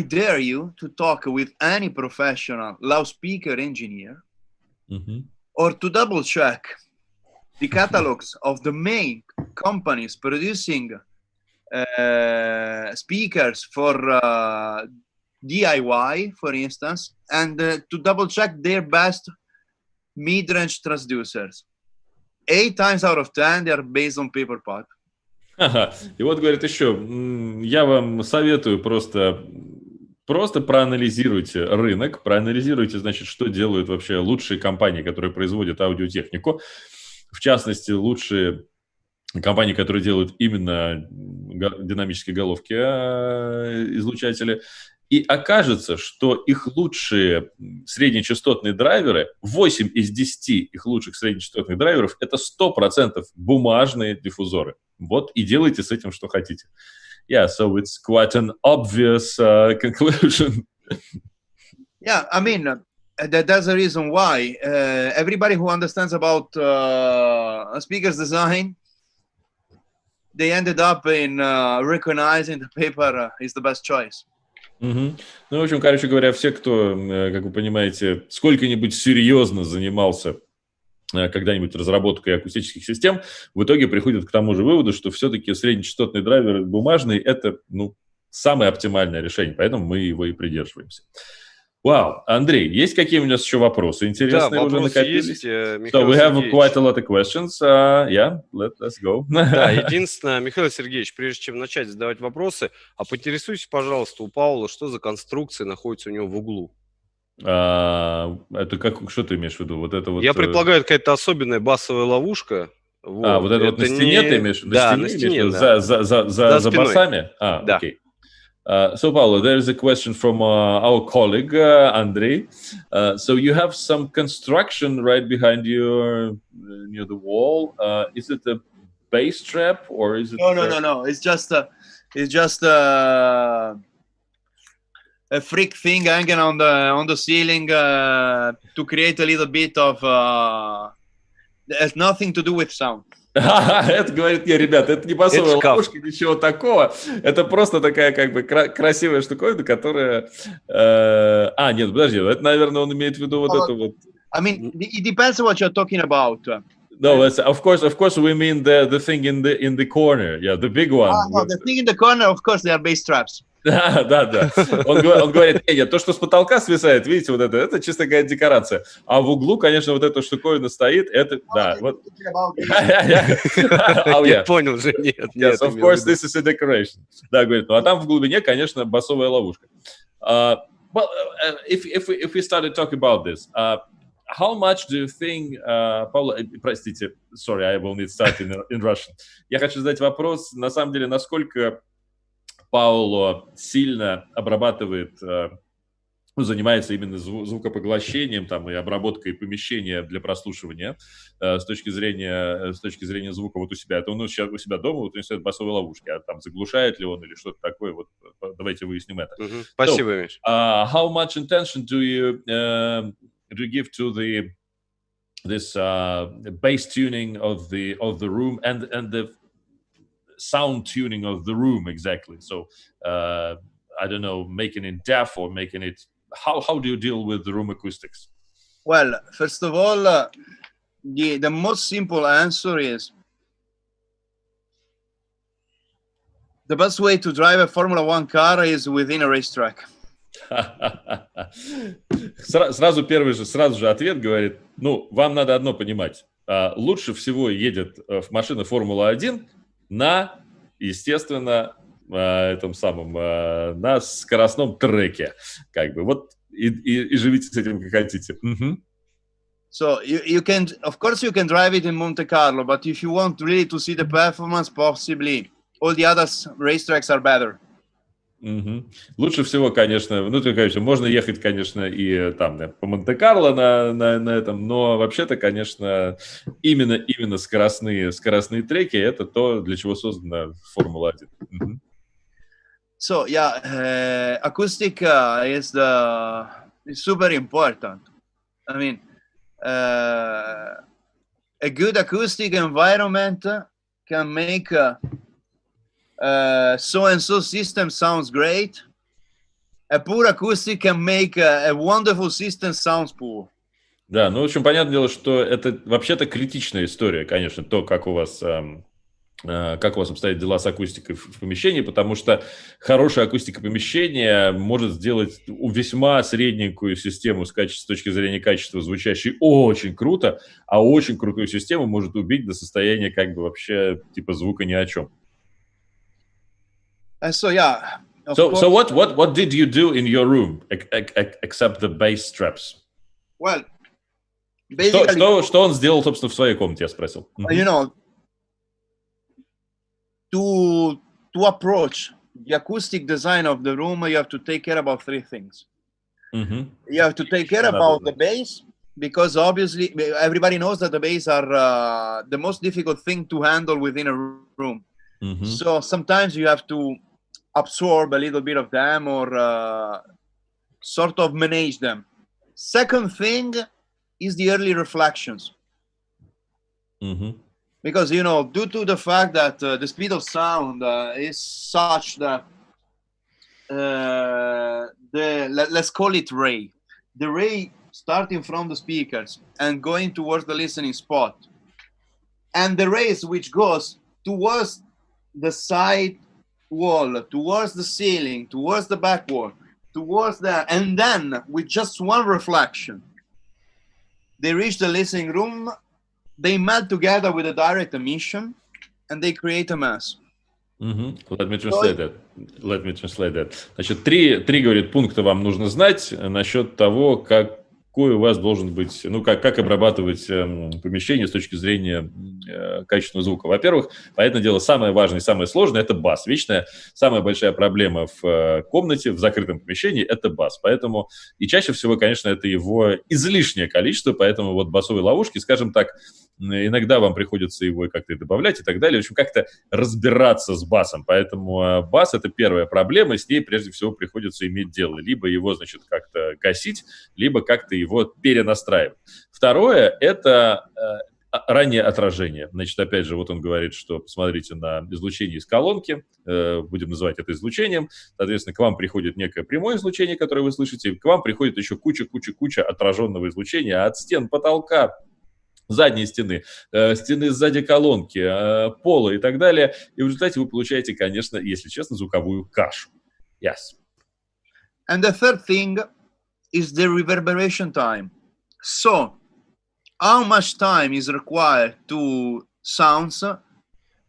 dare you to talk with any professional loudspeaker engineer or to double check the catalogs of the main companies producing speakers for DIY, for instance, and to double check their best mid-range transducers. 8 times out of 10, they are based on paper pot. Ага. И вот, говорит, еще, я вам советую просто проанализируйте рынок, проанализируйте, значит, что делают вообще лучшие компании, которые производят аудиотехнику, в частности, лучшие компании, которые делают именно динамические головки излучатели. И окажется, что их лучшие среднечастотные драйверы, 8 из 10 их лучших среднечастотных драйверов, это 100% бумажные диффузоры. Вот, и делайте с этим, что хотите. Yeah, so it's quite an obvious conclusion. Yeah, I mean, that's the reason why everybody who understands about speakers design, they ended up in recognizing the paper is the best choice. Ну, в общем, короче говоря, все, кто, как вы понимаете, сколько-нибудь серьезно занимался когда-нибудь разработкой акустических систем, в итоге приходят к тому же выводу, что все-таки среднечастотный драйвер бумажный – это, ну, самое оптимальное решение, поэтому мы его и придерживаемся. Вау, Андрей, есть какие у нас еще вопросы интересные? Да, уже вопросы накопились? есть, Михаил So we have Сергеевич. quite a lot of questions. Yeah, let's go. Да, единственное, Михаил Сергеевич, прежде чем начать задавать вопросы, поинтересуйтесь, пожалуйста, у Паула, что за конструкция находится у него в углу? Это как, что ты имеешь в виду? Вот это вот. Я предполагаю, какая-то особенная басовая ловушка. Вот, вот это вот на стене ты имеешь в виду? Да, на стене, да. За басами? Да. Окей. So, Paolo, there is a question from our colleague, Andrei. So you have some construction right behind you near the wall. Is it a bass trap or is it... No. It's just a freak thing hanging on the ceiling to create a little bit of... it has nothing to do with sound. Это говорит, не, ребята, это не басовая ловушка, ничего такого. Это просто такая как бы красивая штуковина, которая... нет, подожди, это, наверное, он имеет в виду вот это вот... I mean, it depends on what you're talking about. No, of course, we mean the thing in the corner, yeah, the big one. No, the thing in the corner, of course, they are bass traps. Да. Он говорит, нет, то, что с потолка свисает, видите, вот это чисто какая-то декорация. А в углу, конечно, вот эта штуковина стоит, это, да. Вот. Я понял уже, нет. Yes, of course, this is a decoration. Да, говорит, ну а там в глубине, конечно, басовая ловушка. Well, if we started talking about this, how much do you think, Пауло, простите, sorry, I will need start in Russian. Я хочу задать вопрос, на самом деле, насколько Паоло сильно обрабатывает, занимается именно звукопоглощением там, и обработкой помещения для прослушивания с точки зрения звука вот у себя. Это он сейчас у себя дома, вот у него стоят басовые ловушки, а там заглушает ли он или что-то такое, вот давайте выясним это. Спасибо, Миш. How much attention do you give to this bass tuning of the room and the sound tuning of the room exactly? So I don't know, making it deaf or making it... How do you deal with the room acoustics? Well, first of all, the most simple answer is the best way to drive a Formula One car is within a racetrack. Сразу же ответ говорит, ну, вам надо одно понимать. Лучше всего едет машина Формула-1 на, естественно, этом самом, на скоростном треке. Как бы, вот, и живите с этим, как хотите. So you can, of course, you can drive it in Monte Carlo, but if you want really to see the performance, possibly all the other racetracks are better. Лучше всего, конечно, ну, конечно, можно ехать, конечно, и там да, по Монте-Карло на этом, но вообще-то, конечно, именно скоростные треки – это то, для чего создана Формула-1. So yeah, acoustic is super important. I mean, a good acoustic environment can make so-and-so system sounds great. A poor acoustic can make a wonderful system sounds poor. Да, ну, в общем, понятное дело, что это вообще-то критичная история, конечно, то, как у вас обстоят дела с акустикой в помещении, потому что хорошая акустика помещения может сделать весьма средненькую систему с точки зрения качества звучащей очень круто, а очень крутую систему может убить до состояния как бы вообще типа звука ни о чем. So yeah. So what did you do in your room except the bass straps? Well, basically, что он сделал, собственно, в своей комнате, я спросил. You know, to approach the acoustic design of the room, you have to take care about three things. You have to take care about the bass, because obviously everybody knows that the bass are the most difficult thing to handle within a room. So sometimes you have to absorb a little bit of them or sort of manage them. Second thing is the early reflections. Because, you know, due to the fact that the speed of sound is such that let's call it ray. The ray starting from the speakers and going towards the listening spot. And the rays which goes towards the side wall, towards the ceiling, towards the back wall, towards that. And then with just one reflection, they reach the listening room. They melt together with a direct emission, and they create a mess. Let me translate that. Значит, три, говорит, пункта вам нужно знать насчет того, какой у вас должен быть, ну, как обрабатывать помещение с точки зрения качественного звука. Во-первых, понятное дело, самое важное и самое сложное – это бас. Вечная, самая большая проблема в комнате, в закрытом помещении – это бас. Поэтому, и чаще всего, конечно, это его излишнее количество, поэтому вот басовые ловушки, скажем так, иногда вам приходится его как-то добавлять и так далее. В общем, как-то разбираться с басом. Поэтому бас – это первая проблема, и с ней прежде всего приходится иметь дело. Либо его, значит, как-то гасить, либо как-то его перенастраивать. Второе – это раннее отражение. Значит, опять же, вот он говорит, что посмотрите на излучение из колонки, будем называть это излучением. Соответственно, к вам приходит некое прямое излучение, которое вы слышите, к вам приходит еще куча отраженного излучения от стен, потолка, задней стены, стены сзади колонки, пола и так далее. И в результате вы получаете, конечно, если честно, звуковую кашу. Yes. And the third thing is the reverberation time. So, how much time is required to sounds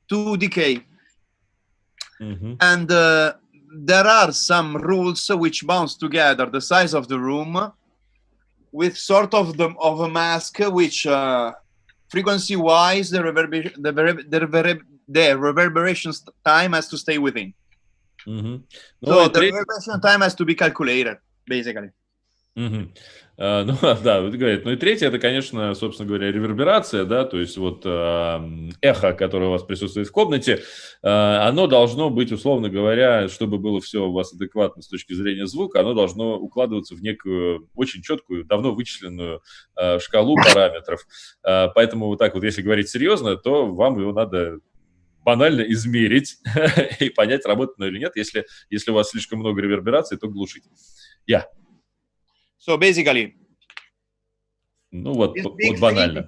to decay? And there are some rules which bounce together the size of the room with sort of a mask, which frequency-wise the reverberation time has to stay within. So the reverberation time has to be calculated, basically. Ну, да, вот говорит. Ну и третье, это, конечно, собственно говоря, реверберация, да, то есть вот эхо, которое у вас присутствует в комнате, оно должно быть, условно говоря, чтобы было все у вас адекватно с точки зрения звука, оно должно укладываться в некую очень четкую, давно вычисленную шкалу параметров. Поэтому вот так вот, если говорить серьезно, то вам его надо банально измерить и понять, работает оно или нет. Если у вас слишком много реверберации, то глушить. So basically, ну вот банально.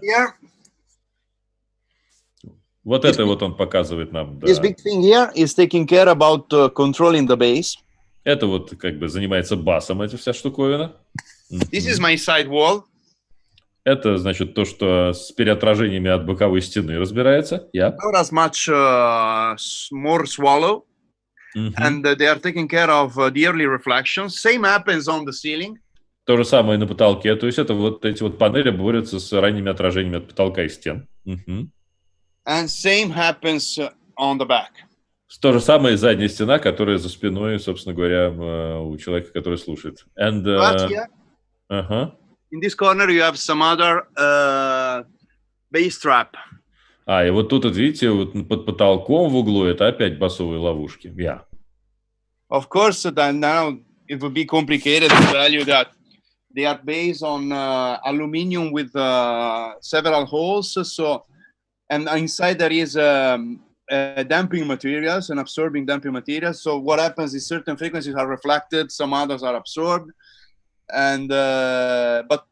Вот это вот он показывает нам. Да. This big thing here is taking care about controlling the bass. Это вот как бы занимается басом, эта вся штуковина. This is my side wall. Это, значит, то, что с переотражениями от боковой стены разбирается. Not as much more swallow. And they are taking care of the early reflections. Same happens on the ceiling. То же самое на потолке. То есть это вот эти вот панели борются с ранними отражениями от потолка и стен. And same happens on the back. То же самое задняя стена, которая за спиной, собственно говоря, у человека, который слушает. And, Here, in this corner, you have some other bass trap. И вот тут, вот, видите, вот под потолком в углу это опять басовые ловушки. Yeah. Of course, then now it would be complicated to tell you that they are based on aluminum with several holes. So, and inside there is damping materials and absorbing damping materials. So what happens is certain frequencies are reflected, some others are absorbed, and but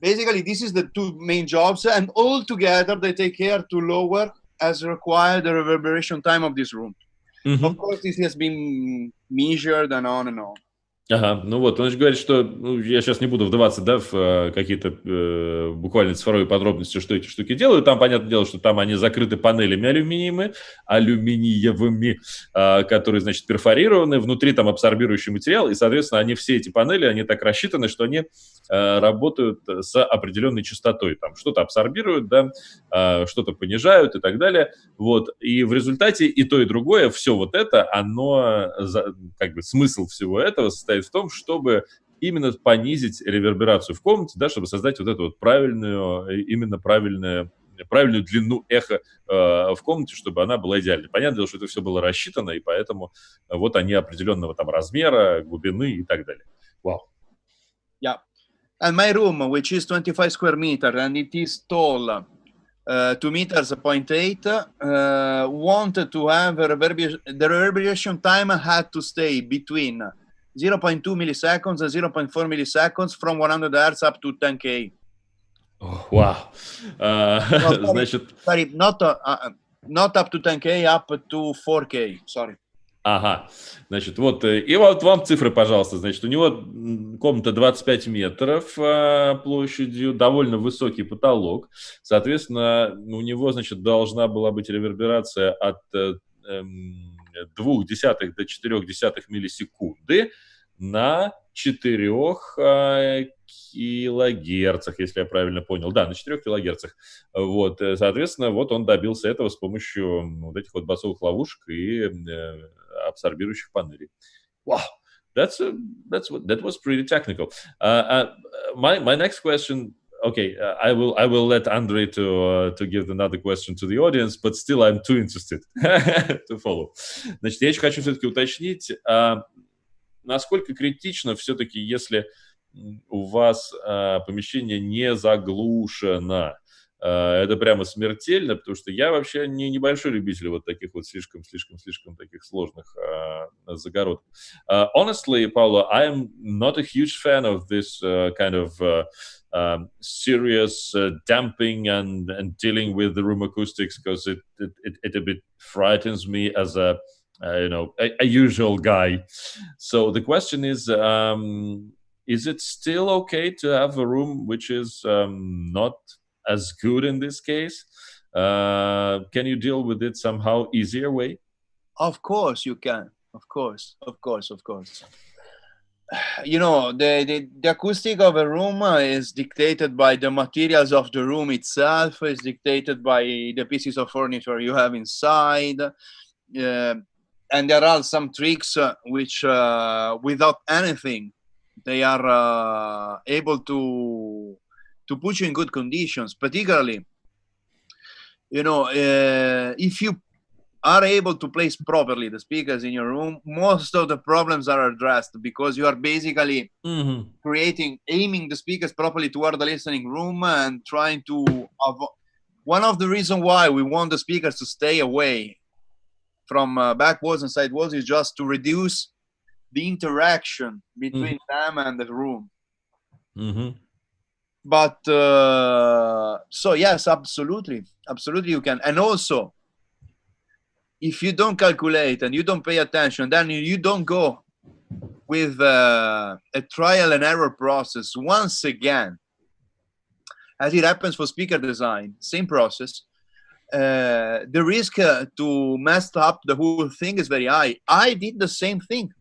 basically this is the two main jobs, and all together they take care to lower as required the reverberation time of this room. Mm-hmm. Of course, this has been measured and on and on. Ага, ну вот, он же говорит, что, я сейчас не буду вдаваться, да, в какие-то буквально цифровые подробности, что эти штуки делают. Там, понятное дело, что там они закрыты панелями алюминиевыми, которые, значит, перфорированы, внутри там абсорбирующий материал, и, соответственно, они все эти панели, они так рассчитаны, что они работают с определенной частотой. Там что-то абсорбируют, да, что-то понижают и так далее. Вот, и в результате и то, и другое, все вот это, оно, как бы, смысл всего этого состоит в том, чтобы именно понизить реверберацию в комнате, да, чтобы создать вот эту вот правильную длину эха в комнате, чтобы она была идеальной. Понятное дело, что это все было рассчитано, и поэтому вот они определенного там размера, глубины и так далее. Вау. Yeah. And my room, which is 25 square meter, and it is tall, 2 meters, 0.8, wanted to have the reverberation time had to stay between 0.2 milliseconds and 0.4 milliseconds from 100 Hz up to 10K. Вау. Значит... Sorry, not up to 10K, up to 4K, sorry. Ага, значит, вот, и вот вам цифры, пожалуйста. Значит, у него комната 25 метров площадью, довольно высокий потолок. Соответственно, у него, значит, должна была быть реверберация от 0,2 до 0,4 миллисекунды на 4 килогерцах, если я правильно понял. Да, на 4 килогерцах. Вот, соответственно, вот он добился этого с помощью вот этих вот басовых ловушек и абсорбирующих панелей. Wow, that was pretty technical. My next question. Okay, I will let Andrei to give another question to the audience, but still I'm too interested to follow. Значит, я еще хочу все-таки уточнить, насколько критично все-таки, если у вас помещение не заглушено. Это прямо смертельно, потому что я вообще небольшой любитель вот таких вот слишком таких сложных загородок. Honestly, Paolo, I am not a huge fan of this kind of serious damping and dealing with the room acoustics, because it a bit frightens me as a usual guy. So the question is it still okay to have a room which is not as good in this case? Can you deal with it somehow easier way? Of course you can. Of course. You know, the acoustic of a room is dictated by the materials of the room itself, is dictated by the pieces of furniture you have inside. And there are some tricks which, without anything, they are able to put you in good conditions. Particularly, you know, if you are able to place properly the speakers in your room, most of the problems are addressed, because you are basically aiming the speakers properly toward the listening room and trying to avoid. One of the reasons why we want the speakers to stay away from back walls and side walls is just to reduce the interaction between them and the room. But so yes, absolutely you can. And also, if you don't calculate and you don't pay attention, then you don't go with a trial and error process. Once again, as it happens for speaker design, same process, the risk to mess up the whole thing is very high. I did the same thing.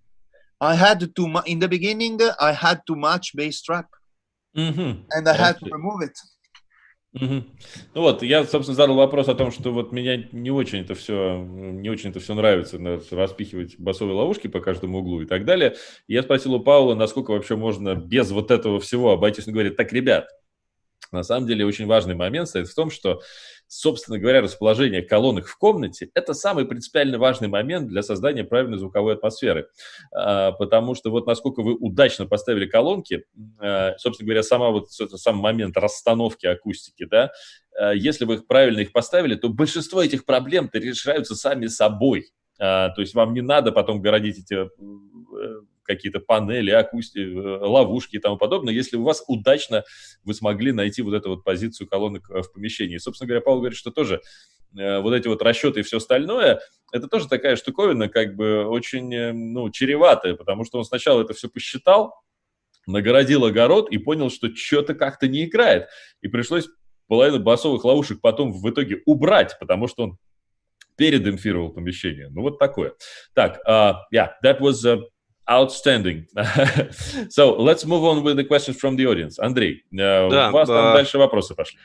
I had to, in the beginning, I had too much bass trap. And I had to remove it. Ну вот, я, собственно, задал вопрос о том, что вот меня не очень это все нравится, распихивать басовые ловушки по каждому углу и так далее. И я спросил у Паула, насколько вообще можно без вот этого всего обойтись. Он говорит: так, ребят, на самом деле очень важный момент стоит в том, что, собственно говоря, расположение колонок в комнате – это самый принципиально важный момент для создания правильной звуковой атмосферы. Потому что вот насколько вы удачно поставили колонки, собственно говоря, сам момент расстановки акустики, да, если вы правильно их поставили, то большинство этих проблем-то решаются сами собой. То есть вам не надо потом городить эти какие-то панели, ловушки и тому подобное, если у вас удачно вы смогли найти вот эту вот позицию колонок в помещении. И, собственно говоря, Павел говорит, что тоже вот эти вот расчеты и все остальное, это тоже такая штуковина, как бы очень, чреватая, потому что он сначала это все посчитал, нагородил огород и понял, что что-то как-то не играет. И пришлось половину басовых ловушек потом в итоге убрать, потому что он передемпфировал помещение. Ну, вот такое. Так, that was outstanding. So, let's move on with the questions from the audience. Андрей, у вас там дальше вопросы пошли.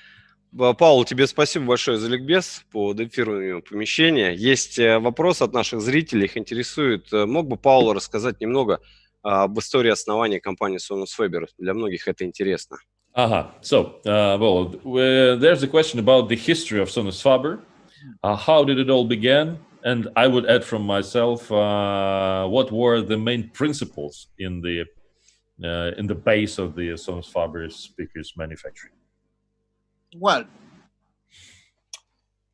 Паул, тебе спасибо большое за ликбез по демпфированию помещения. Есть вопрос от наших зрителей, их интересует. Мог бы Паул рассказать немного об истории основания компании Sonus Faber? Для многих это интересно. So, there's a question about the history of Sonus Faber. How did it all begin? And I would add from myself, what were the main principles in the base of the Sonus Faber speakers manufacturing? Well,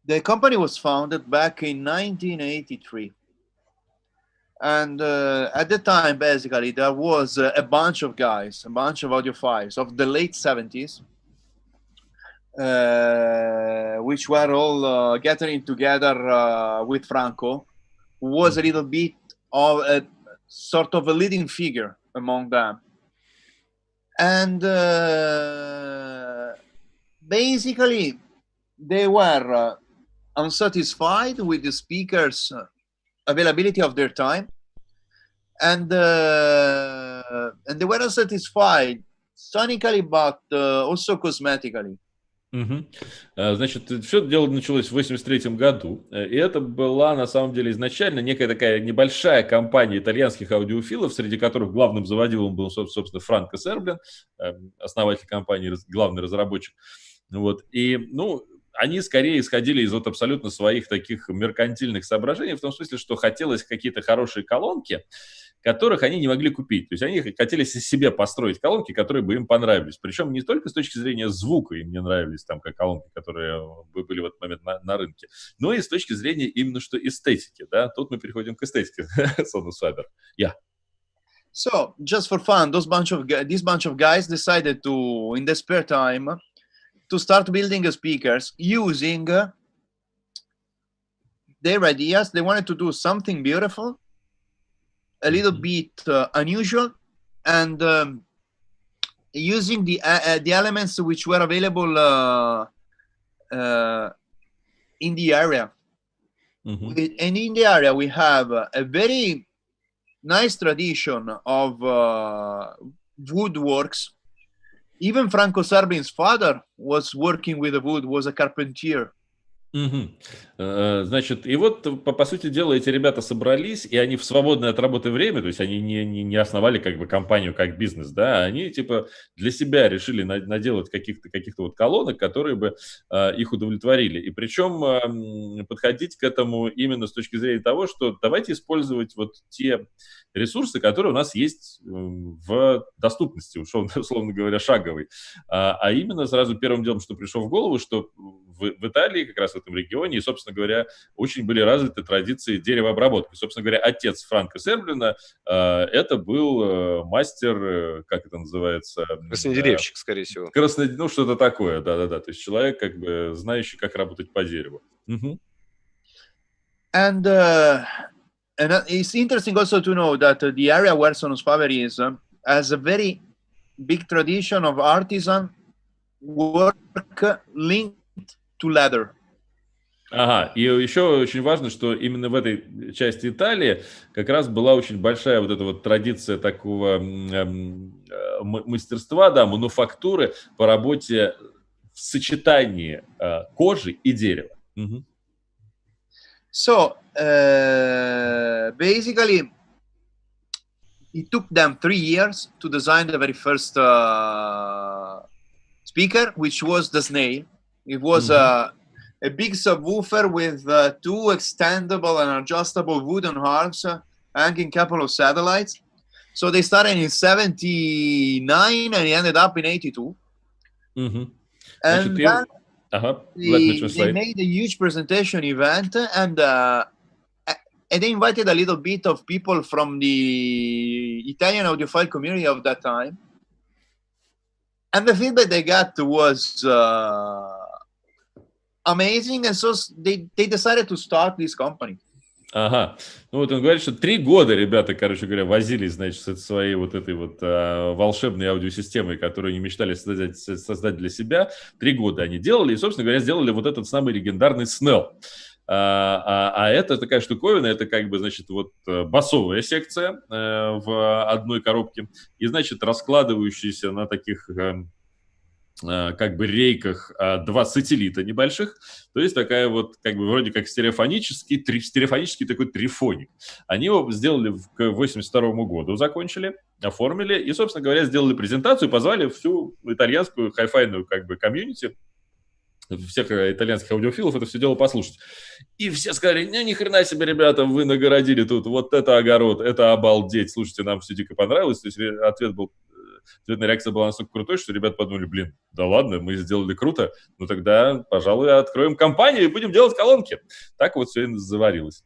the company was founded back in 1983. And at the time, basically, there was a bunch of guys, a bunch of audiophiles of the late 70s, which were all gathering together with Franco, who was a little bit of a sort of a leading figure among them. And basically, they were unsatisfied with the speakers' availability of their time, and they were unsatisfied sonically, but also cosmetically. Значит, все это дело началось в 1983 году, и это была, на самом деле, изначально некая такая небольшая компания итальянских аудиофилов, среди которых главным заводилом был, собственно, Франко Серблин, основатель компании, главный разработчик. Вот. И, они скорее исходили из вот абсолютно своих таких меркантильных соображений, в том смысле, что хотелось какие-то хорошие колонки, которых они не могли купить. То есть они хотели себе построить колонки, которые бы им понравились. Причем не только с точки зрения звука им не нравились там как колонки, которые были в этот момент на рынке, но и с точки зрения именно что эстетики. Да? Тут мы переходим к эстетике Sonus Faber. Yeah. So, just for fun, this bunch of guys decided to, in their spare time, to start building speakers using their ideas. They wanted to do something beautiful, a little bit unusual, and using the elements which were available in the area. And in the area, we have a very nice tradition of woodworks. Even Franco Serblin's father was working with the wood, was a carpenter. Значит, и вот, по сути дела, эти ребята собрались, и они в свободное от работы время, то есть они не основали как бы компанию как бизнес, да, они типа для себя решили наделать каких-то вот колонок, которые бы их удовлетворили. И причем подходить к этому именно с точки зрения того, что давайте использовать вот те ресурсы, которые у нас есть в доступности, условно говоря, шаговой. А именно сразу первым делом, что пришло в голову, что в Италии, как раз в этом регионе, и, собственно говоря, очень были развиты традиции деревообработки. Собственно говоря, отец Франко Серблина это был мастер, как это называется? Краснодеревщик, скорее всего. Что-то такое, да-да-да. То есть человек, как бы, знающий, как работать по дереву. And it's interesting also to know that the area where Sonus Faber is has a very big tradition of artisan work linked to leather. Ага, и еще очень важно, что именно в этой части Италии как раз была очень большая вот эта вот традиция такого мастерства, да, мануфактуры по работе в сочетании кожи и дерева. So basically, it took them 3 years to design the very first speaker, which was the snail. It was a big subwoofer with 2 extendable and adjustable wooden arms hanging a couple of satellites. So they started in 79 and it ended up in 82. And then they made a huge presentation event, and they invited a little bit of people from the Italian audiophile community of that time. And the feedback they got was amazing, and so they decided to start this company. Ага. Ну вот он говорит, что 3 года ребята, короче говоря, возились, значит, с своей вот этой вот волшебной аудиосистемой, которую они мечтали создать для себя. 3 года они делали и, собственно говоря, сделали вот этот самый легендарный снелл. А это такая штуковина, это как бы, значит, вот басовая секция в одной коробке и, значит, раскладывающаяся на таких как бы рейках 2 сателлита небольших, то есть такая вот как бы вроде как стереофонический такой трифоник. Они его сделали к 82 году, закончили, оформили и, собственно говоря, сделали презентацию, позвали всю итальянскую хай-файную как бы комьюнити, всех итальянских аудиофилов это все дело послушать. И все сказали: ни хрена себе, ребята, вы нагородили тут, вот это огород, это обалдеть, слушайте, нам все дико понравилось. То есть ответная реакция была настолько крутой, что ребята подумали: блин, да ладно, мы сделали круто, ну тогда, пожалуй, откроем компанию и будем делать колонки. Так вот все и заварилось.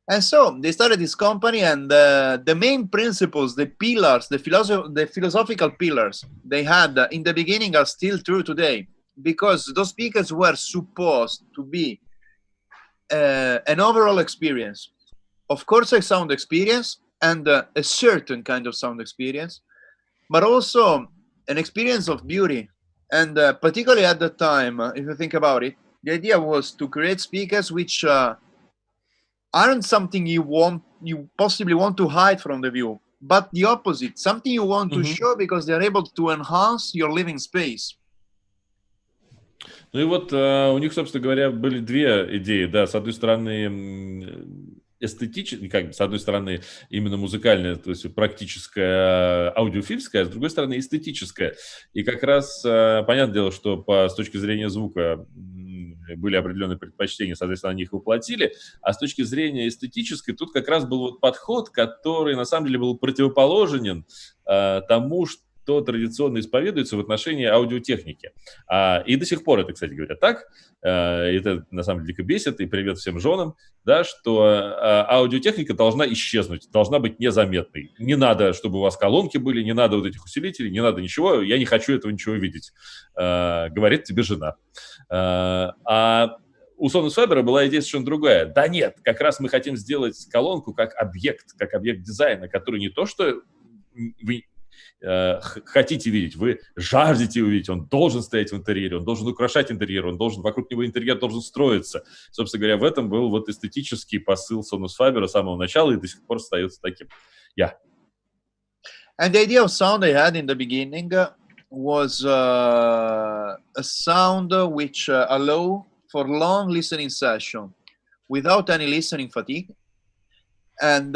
And so they started this company, and the main principles, the pillars, the philosophical pillars they had in the beginning are still true today, because those speakers were supposed to be an overall experience. Of course, a sound experience, and a certain kind of sound experience, but also an experience of beauty. And particularly at the time, if you think about it, the idea was to create speakers which aren't something you possibly want to hide from the view, but the opposite, something you want to show because they're able to enhance your living space. Ну и вот у них, собственно говоря, были 2 идеи, да, с одной стороны эстетическая, как бы, с одной стороны, именно музыкальная, то есть практическая, аудиофильская, а с другой стороны, эстетическая. И как раз, понятное дело, что с точки зрения звука были определенные предпочтения, соответственно, они их воплотили, а с точки зрения эстетической тут как раз был вот подход, который, на самом деле, был противоположен тому, что традиционно исповедуется в отношении аудиотехники. И до сих пор это, кстати говоря, так. Это, на самом деле, дико бесит. И привет всем женам, да, что аудиотехника должна исчезнуть, должна быть незаметной. Не надо, чтобы у вас колонки были, не надо вот этих усилителей, не надо ничего. Я не хочу этого ничего видеть, говорит тебе жена. А у Sonus Faber была идея совершенно другая. Да нет, как раз мы хотим сделать колонку как объект дизайна, который не то, что вы хотите видеть, вы жаждете увидеть, он должен стоять в интерьере, он должен украшать интерьер, вокруг него интерьер должен строиться. Собственно говоря, в этом был вот эстетический посыл Sonus Faber с самого начала и до сих пор остается таким. And the idea of sound I had in the beginning was a sound which allow for long listening session without any listening fatigue, and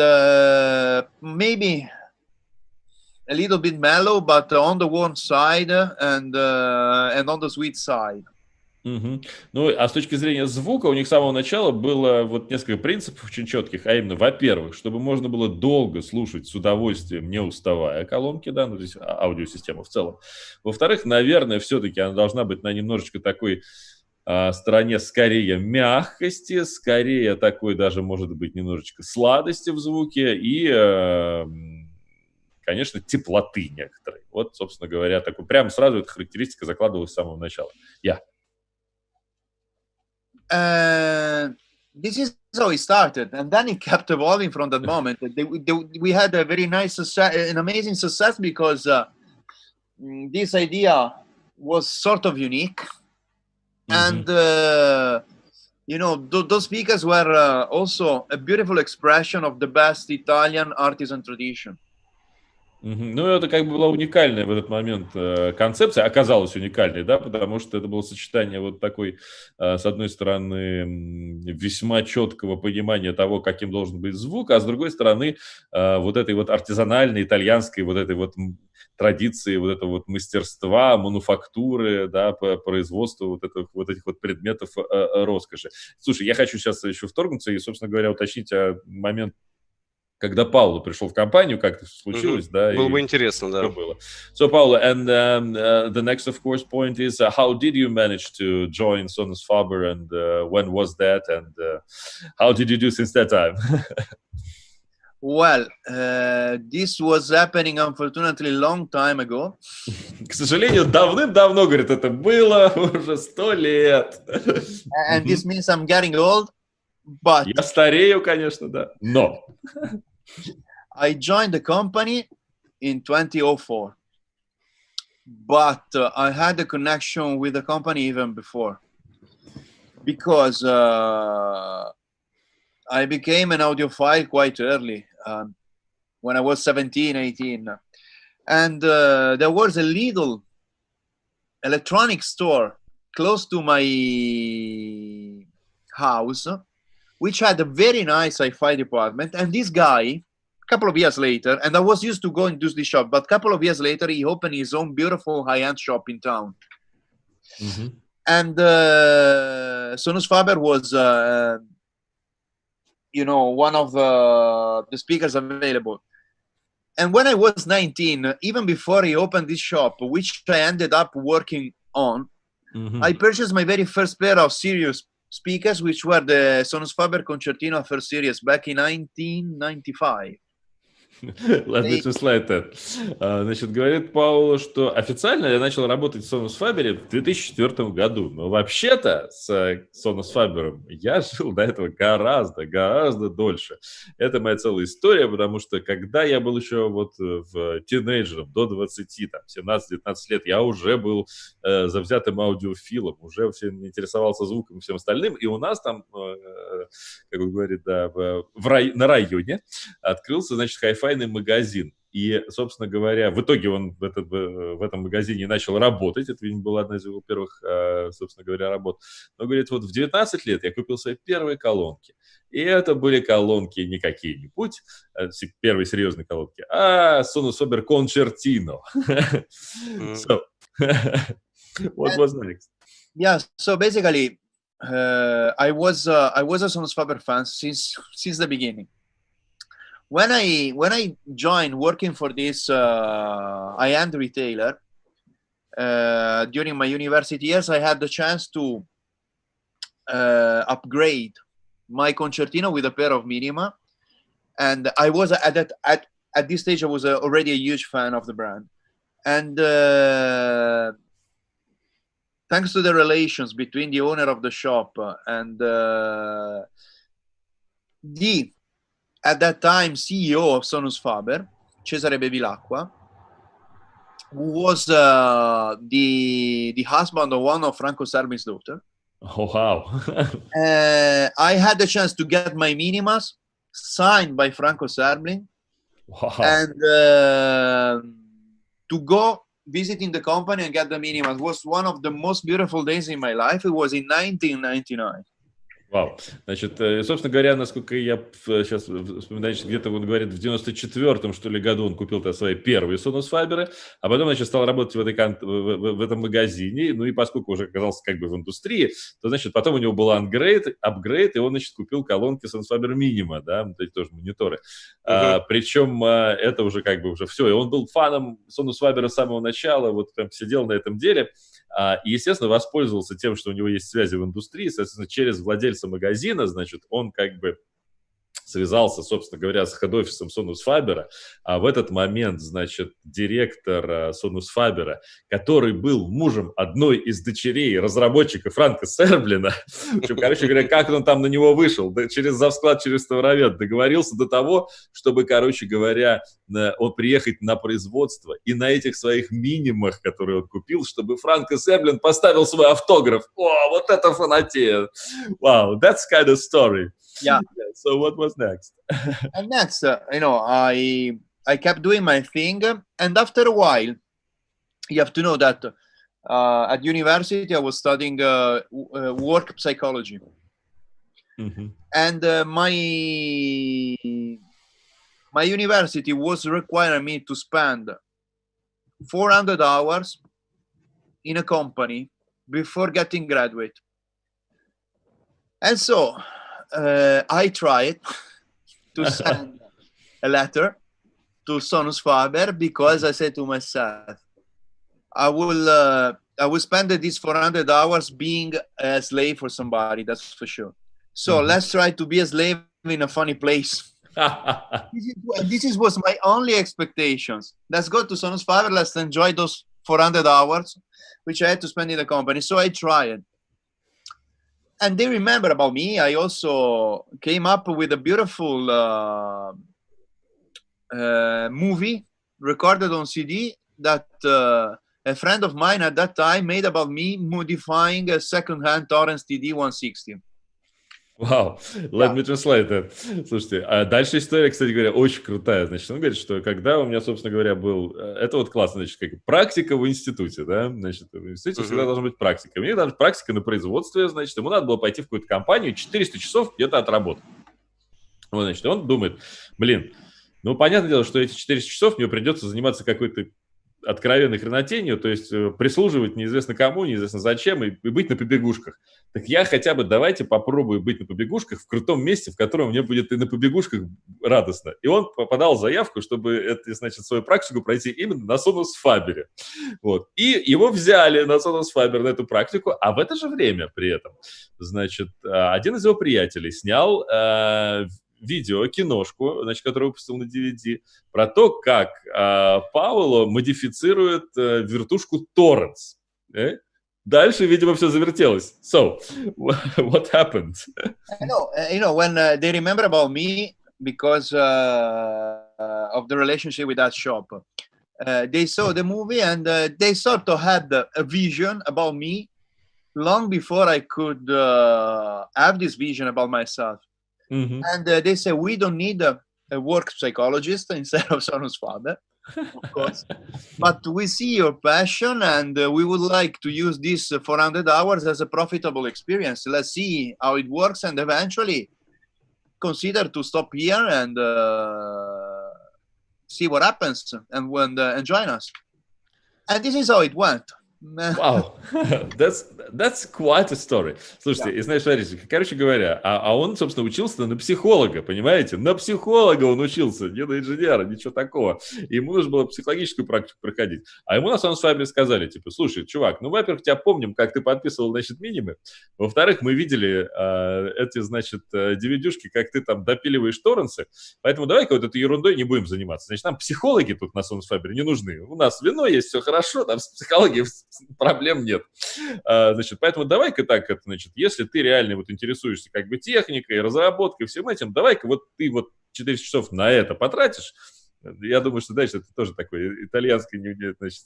maybe a little bit mellow, but on the warm side and on the sweet side. Ну, а с точки зрения звука у них с самого начала было вот несколько принципов очень четких, а именно, во-первых, чтобы можно было долго слушать с удовольствием, не уставая колонки, да, ну, здесь аудиосистема в целом. Во-вторых, наверное, все-таки она должна быть на немножечко такой стороне скорее мягкости, скорее такой даже, может быть, немножечко сладости в звуке и конечно, теплоты некоторой. Вот, собственно говоря, такой прямо сразу эта характеристика закладывалась с самого начала. This is how it started, and then it kept evolving from that moment. We had a very nice an amazing success because this idea was sort of unique, and you know, those speakers were also a beautiful expression of the best Italian artisan tradition. Ну, это как бы была уникальная в этот момент концепция, оказалась уникальной, да, потому что это было сочетание вот такой, с одной стороны, весьма четкого понимания того, каким должен быть звук, а с другой стороны, вот этой вот артизанальной, итальянской вот этой вот традиции, вот этого вот мастерства, мануфактуры, да, по производству вот этих вот предметов роскоши. Слушай, я хочу сейчас еще вторгнуться и, собственно говоря, уточнить момент, когда Пауло пришел в компанию, как это случилось, да, Было бы и интересно, да. что было. So, Paolo, and the next, of course, point is how did you manage to join Sonus Faber, and when was that, and how did you do since that time? Well, this was happening, unfortunately, long time ago. К сожалению, давным-давно, говорит, это было уже 100 лет. And this means I'm getting old, but Я старею, конечно, да, но... I joined the company in 2004, but I had a connection with the company even before, because I became an audiophile quite early, when I was 17, 18. And there was a little electronic store close to my house, which had a very nice hi-fi department. And this guy, a couple of years later, and I was used to go and do the shop, but a couple of years later, he opened his own beautiful high-end shop in town. Mm-hmm. And Sonus Faber was, one of the speakers available. And when I was 19, even before he opened this shop, which I ended up working on, I purchased my very first pair of serious speakers, which were the Sonus Faber Concertino First Series back in 1995. Let me translate that. Значит, говорит Паоло, что официально я начал работать в Sonus Faber в 2004 году, но вообще-то с Sonus Faber я жил до этого гораздо дольше. Это моя целая история, потому что когда я был еще вот в тинейджером, до 20, там, 17-19 лет, я уже был завзятым аудиофилом, уже всем интересовался звуком и всем остальным, и у нас там, как он говорит, да, на районе открылся, значит, хай-фай магазин. И, собственно говоря, в итоге он в этом магазине начал работать. Это, видимо, была одна из его первых, собственно говоря, работ. Но, говорит, вот в 19 лет я купил свои первые колонки. И это были колонки не какие-нибудь, первые серьезные колонки, а Sonus Faber Concertino. So, what was next? Yeah, so basically, I was a Sonus Faber fan since the beginning. When I joined working for this high-end retailer during my university years, I had the chance to upgrade my concertino with a pair of minima, and I was at this stage I was already a huge fan of the brand, and thanks to the relations between the owner of the shop and at that time CEO of Sonus Faber, Cesare Bevilacqua, who was the husband of one of Franco Serbin's daughter. Oh, wow. I had the chance to get my minimas signed by Franco Serblin. Wow. And to go visiting the company and get the minimas was one of the most beautiful days in my life. It was in 1999. Вау. Значит, собственно говоря, насколько я сейчас вспоминаю, где-то он говорит, в 94-м, что ли, году он купил свои первые Sonus Faber, а потом, значит, стал работать в этом магазине, ну и поскольку уже оказался как бы в индустрии, то, значит, потом у него был апгрейд, и он, значит, купил колонки Sonus Faber Minima, да, вот эти тоже мониторы. Причем это уже как бы уже все, и он был фаном Sonus Faber с самого начала, вот прям сидел на этом деле. И, естественно, воспользовался тем, что у него есть связи в индустрии, соответственно, через владельца магазина, значит, он как бы связался, собственно говоря, с хед-офисом Sonus Faber, а в этот момент, значит, директор Sonus Faber, который был мужем одной из дочерей разработчика Франка Серблина, короче говоря, как он там на него вышел, через завсклад, через товаровед, договорился до того, чтобы, короче говоря, он приехать на производство и на этих своих минимах, которые он купил, чтобы Франко Серблин поставил свой автограф. О, вот это фанатея! Wow, that's kind of story. Yeah. So what was next? And next, I I kept doing my thing, and after a while, you have to know that at university I was studying work psychology, and my university was requiring me to spend 400 hours in a company before getting graduate. And so I tried to send a letter to Sonus Faber, because I said to myself, I will spend these 400 hours being a slave for somebody, that's for sure. So let's try to be a slave in a funny place. This was my only expectations. Let's go to Sonus Faber, let's enjoy those 400 hours, which I had to spend in the company. So I tried. And they remember about me. I also came up with a beautiful movie recorded on CD that a friend of mine at that time made about me modifying a second-hand Torrens TD 160. Вау, let me translate that. Слушайте, а дальше история, кстати говоря, очень крутая. Значит, он говорит, что когда у меня, собственно говоря, был... Это вот классно, значит, как практика в институте, да? Значит, в институте всегда должна быть практика. У меня даже практика на производстве, значит, ему надо было пойти в какую-то компанию, 400 часов где-то отработать. Вот, значит, он думает, блин, ну, понятное дело, что эти 400 часов мне придется заниматься какой-то откровенной хренотенью, то есть прислуживать неизвестно кому, неизвестно зачем, и быть на побегушках. Так я хотя бы давайте попробую быть на побегушках в крутом месте, в котором мне будет и на побегушках радостно. И он подал заявку, чтобы это, значит, свою практику пройти именно на Sonus Faber. Вот. И его взяли на Sonus Faber на эту практику, а в это же время при этом, значит, один из его приятелей снял видео, киношку, значит, которую выпустил на DVD, про то, как Паоло модифицирует вертушку Torrens. Дальше, видимо, все завертелось. So, what happened? You know, when they remember about me because of the relationship with that shop, they saw the movie and they sort of had a vision about me long before I could have this vision about myself. And they say, we don't need a work psychologist instead of Sonus Faber, of course. But we see your passion and we would like to use these 400 hours as a profitable experience. Let's see how it works and eventually consider to stop here and see what happens and join us. And this is how it went. Wow, that's quite a story. Слушайте, и знаешь, смотрите, короче говоря, а он, собственно, учился на психолога, понимаете? На психолога он учился, не на инженера, ничего такого. Ему нужно было психологическую практику проходить. А ему на Sonus Faber сказали, типа, слушай, чувак, ну, во-первых, тебя помним, как ты подписывал, значит, минимы. Во-вторых, мы видели эти, значит, DVD-шки, как ты там допиливаешь торренсы. Поэтому давай-ка вот этой ерундой не будем заниматься. Значит, нам психологи тут на Sonus Faber не нужны. У нас вино есть, все хорошо, там с психологией проблем нет. Значит, поэтому давай-ка так, значит, если ты реально вот интересуешься как бы техникой, разработкой, всем этим, давай-ка вот ты вот 400 часов на это потратишь. Я думаю, что дальше это тоже такое итальянское, значит,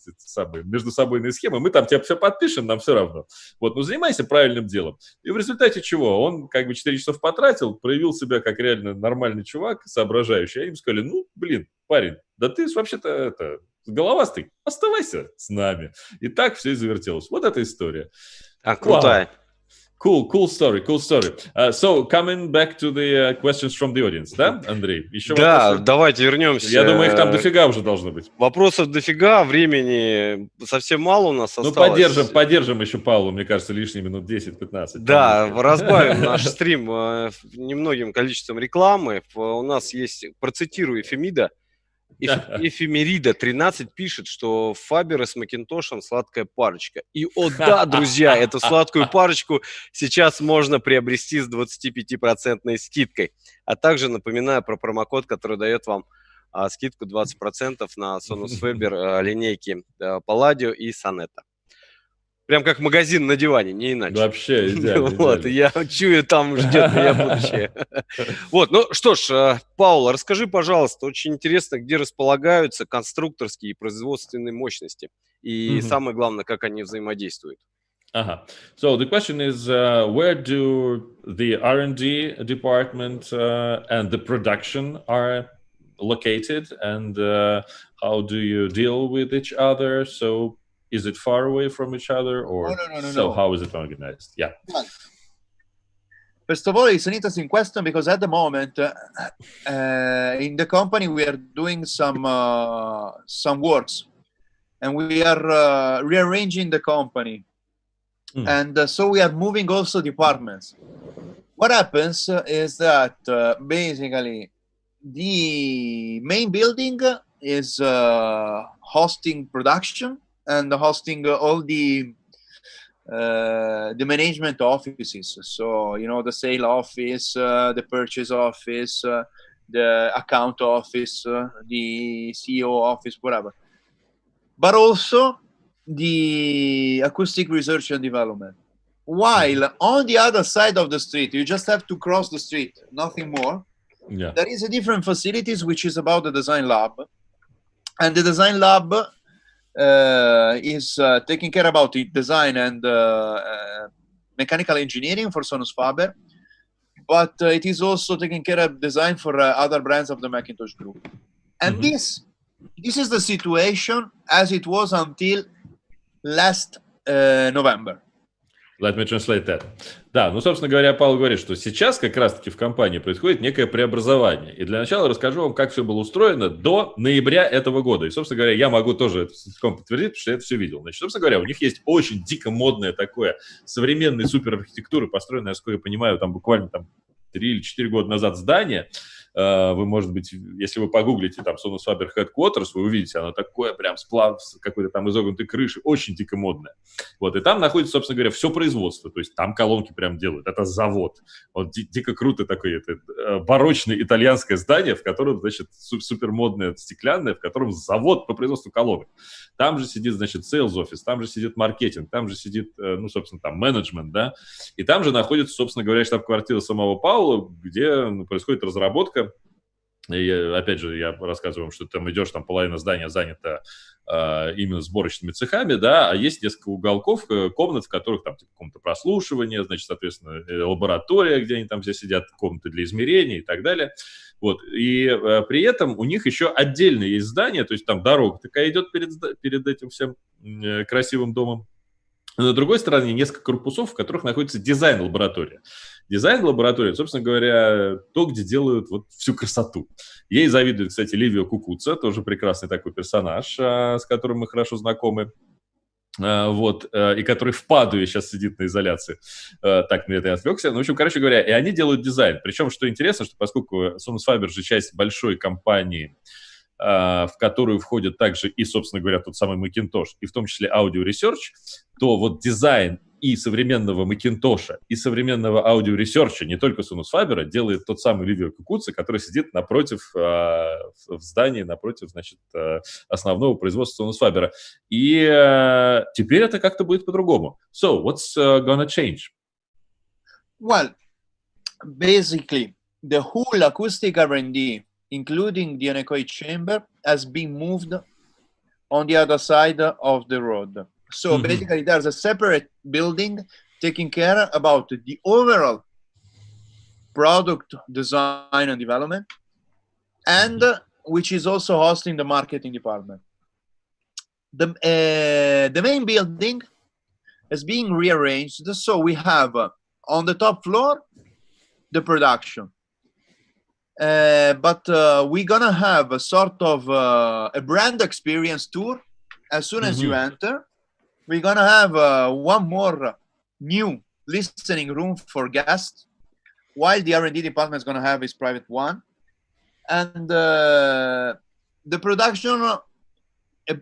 междусобойные схемы. Мы там тебя все подпишем, нам все равно. Вот, ну занимайся правильным делом. И в результате чего? Он как бы 4 часов потратил, проявил себя как реально нормальный чувак, соображающий. А им сказали, ну, блин, парень, да ты ж вообще-то это... головастый, оставайся с нами. И так все и завертелось. Вот эта история. Крутая. Wow. Cool story. So, coming back to the questions from the audience, да, Андрей? Еще да, вопросы? Давайте вернемся. Я думаю, их там дофига уже должно быть. Вопросов дофига, времени совсем мало у нас осталось. Ну, поддержим еще Паолу, мне кажется, лишние минут 10-15. Да, разбавим наш стрим немногим количеством рекламы. У нас есть, процитирую Эфемида, Эфемерида 13 пишет, что Фаберы с Макинтошем сладкая парочка. И, о да, друзья, эту сладкую парочку сейчас можно приобрести с 25% скидкой. А также напоминаю про промокод, который дает вам скидку 20% на Sonus Faber линейки Palladio и Sonetta. Прям как магазин на диване, не иначе. Вообще идеально. Вот, я чую, там ждет меня будущее. Вот, ну что ж, Паоло, расскажи, пожалуйста, очень интересно, где располагаются конструкторские и производственные мощности. И самое главное, как они взаимодействуют. So the question is, where do the R&D department and the production are located, and how do you deal with each other? So is it far away from each other, or no. How is it organized? Yeah. First of all, it's an interesting question because at the moment in the company we are doing some works, and we are rearranging the company, and so we are moving also departments. What happens is that basically the main building is hosting production and hosting all the management offices. So, you know, the sale office, the purchase office, the account office, the CEO office, whatever. But also the acoustic research and development. While on the other side of the street, you just have to cross the street, nothing more. Yeah. There is a different facilities, which is about the design lab. And the design lab is taking care about the design and mechanical engineering for Sonus Faber, but it is also taking care of design for other brands of the Macintosh group. And this is the situation as it was until last November. Let me translate that. Да, ну, собственно говоря, Павел говорит, что сейчас как раз-таки в компании происходит некое преобразование. И для начала расскажу вам, как все было устроено до ноября этого года. И, собственно говоря, я могу тоже это целиком подтвердить, потому что я это все видел. Значит, собственно говоря, у них есть очень дико модное такое современной суперархитектуры, построенное, насколько я понимаю, там буквально 3 или 4 года назад здание. Вы, может быть, если вы погуглите там Sonus Faber Headquarters, вы увидите, оно такое прям сплав с какой-то там изогнутой крыши, очень дико модное. Вот, и там находится, собственно говоря, все производство, то есть там колонки прям делают, это завод. Вот дико круто такое, это барочное итальянское здание, в котором, значит, супер модное стеклянное, в котором завод по производству колонок. Там же сидит, значит, sales office, там же сидит маркетинг, там же сидит, ну, собственно, там менеджмент, да, и там же находится, собственно говоря, штаб-квартира самого Паоло, где происходит разработка. И, опять же, я рассказываю вам, что там идешь, там половина здания занята именно сборочными цехами, да, а есть несколько уголков, комнат, в которых там типа комната прослушивания, значит, соответственно, лаборатория, где они там все сидят, комнаты для измерений и так далее. Вот, и при этом у них еще отдельно есть здание, то есть там дорога такая идет перед этим всем красивым домом. Но на другой стороне несколько корпусов, в которых находится дизайн-лаборатория. Дизайн-лаборатория, собственно говоря, то, где делают вот всю красоту. Ей завидует, кстати, Ливио Кукуца, тоже прекрасный такой персонаж, с которым мы хорошо знакомы. Вот, и который в Падуе сейчас сидит на изоляции. Так на это и отвлекся. Ну, в общем, короче говоря, и они делают дизайн. Причем, что интересно, что поскольку Sonus Faber же часть большой компании, в которую входит также и, собственно говоря, тот самый Macintosh, и в том числе Audio Research, то вот дизайн и современного Macintosh, и современного Audio Research, не только Sonus Faber, делает тот самый Ливио Кукуца, который сидит напротив, в здании, напротив, значит, основного производства Sonus Faber. И теперь это как-то будет по-другому. So, what's gonna change? Well, basically, the whole acoustic R&D, including the anechoic chamber, has been moved on the other side of the road. So basically, there's a separate building taking care about the overall product design and development, and which is also hosting the marketing department. The main building is being rearranged. So we have on the top floor the production. But we're gonna have a sort of a brand experience tour as soon as you enter. We're gonna have one more new listening room for guests, while the R&D department is gonna have its private one. And the production,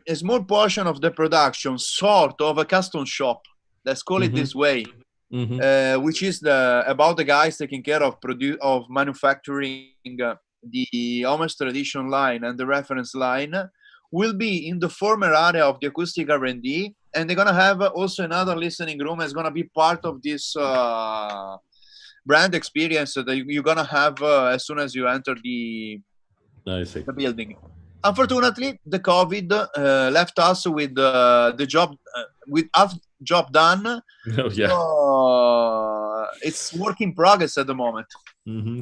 a small portion of the production, sort of a custom shop, let's call it this way, which is about the guys taking care of manufacturing the Homage Tradition line and the reference line, will be in the former area of the acoustic R&D, and they're gonna have also another listening room that's gonna be part of this brand experience that you're gonna have as soon as you enter the building. Unfortunately, the COVID left us with the job with half job done. Oh, yeah. it's work in progress at the moment.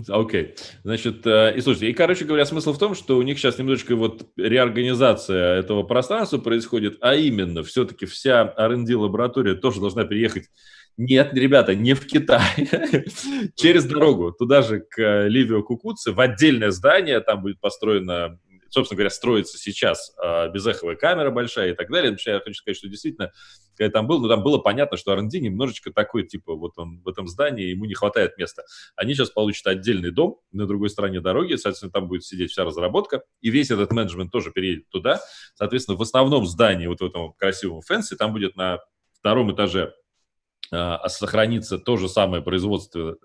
Окей. Значит, и слушайте, и, короче говоря, смысл в том, что у них сейчас немножечко вот реорганизация этого пространства происходит, а именно, все-таки вся R&D-лаборатория тоже должна переехать. Нет, ребята, не в Китай, через дорогу, туда же, к Ливио Кукуци, в отдельное здание, там будет построено, собственно говоря, строится сейчас безэховая камера большая и так далее. Потому что я хочу сказать, что действительно, когда я там был, ну, там было понятно, что R&D немножечко такой, типа, вот он в этом здании, ему не хватает места. Они сейчас получат отдельный дом на другой стороне дороги, соответственно, там будет сидеть вся разработка, и весь этот менеджмент тоже переедет туда. Соответственно, в основном здании, вот в этом красивом фэнси, там будет на втором этаже сохранится то же самое производство,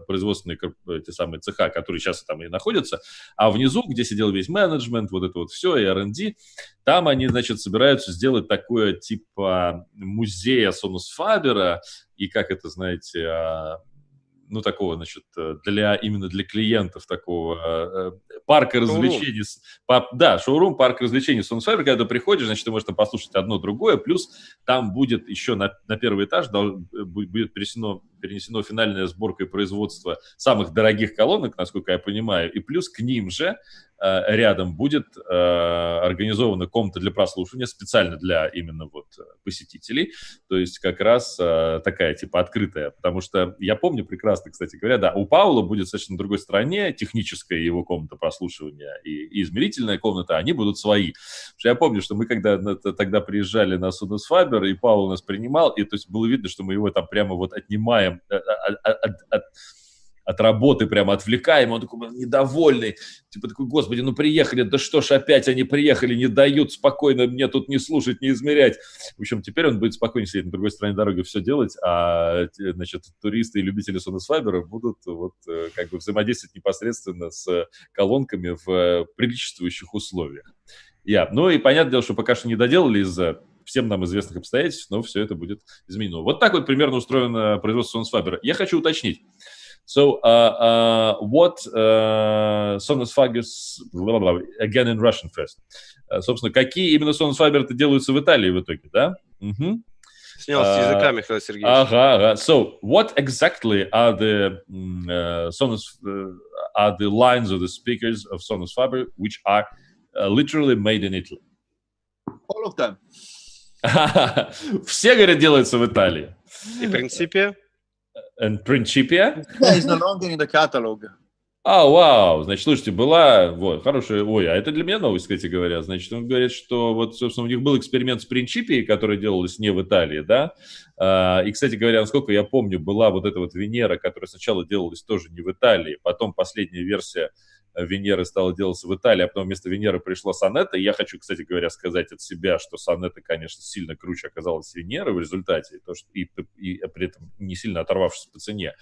производственные те самые цеха, которые сейчас там и находятся, а внизу, где сидел весь менеджмент, вот это вот все, и R&D, там они, значит, собираются сделать такое типа музея Sonus Faber, и как это, знаете, ну, такого, значит, именно для клиентов такого парка развлечений. Да, шоурум, парк развлечений Sonus Faber, когда ты приходишь, значит, ты можешь там послушать одно, другое, плюс там будет еще на первый этаж будет перенесено финальная сборка и производство самых дорогих колонок, насколько я понимаю, и плюс к ним же рядом будет организована комната для прослушивания специально для именно вот посетителей, то есть как раз такая типа открытая, потому что я помню прекрасно, кстати говоря, да, у Паоло будет совершенно на другой стороне техническая его комната прослушивания и измерительная комната, они будут свои. Потому что я помню, что мы когда тогда приезжали на Sonus Faber, и Паоло нас принимал, и то есть было видно, что мы его там прямо вот отнимаем от работы, прямо отвлекаем, он такой был недовольный, типа такой, господи, ну приехали, да что ж опять они приехали, не дают спокойно мне тут не слушать, не измерять. В общем, теперь он будет спокойно сидеть на другой стороне дороги, все делать, а, значит, туристы и любители Sonus Faber будут вот как бы взаимодействовать непосредственно с колонками в приличествующих условиях. Ну и понятное дело, что пока что не доделали из-за всем нам известных обстоятельств, но все это будет изменено. Вот так вот примерно устроено производство Sonus Faber. Я хочу уточнить. So, what Sonus Faber, again in Russian first. Собственно, какие именно Sonus Faber делаются в Италии в итоге, да? Снял с языка, Михаил Сергеевич. Ага. So, what exactly are the are the lines of the speakers of Sonus Faber which are literally made in Italy? All of them. Все, говорят, делаются в Италии. И принципе? And Principia? Yeah, it's no longer in the catalog. Вау, значит, слушайте, была, вот, хорошая, а это для меня новость, кстати говоря, значит, он говорит, что вот, собственно, у них был эксперимент с Principia, который делалась не в Италии, да, и, кстати говоря, насколько я помню, была вот эта вот Венера, которая сначала делалась тоже не в Италии, потом последняя версия Венеры стала делаться в Италии, а потом вместо Венеры пришла Сонета. И я хочу, кстати говоря, сказать от себя, что Сонета, конечно, сильно круче оказалась Венеры в результате, и при этом не сильно оторвавшись по цене.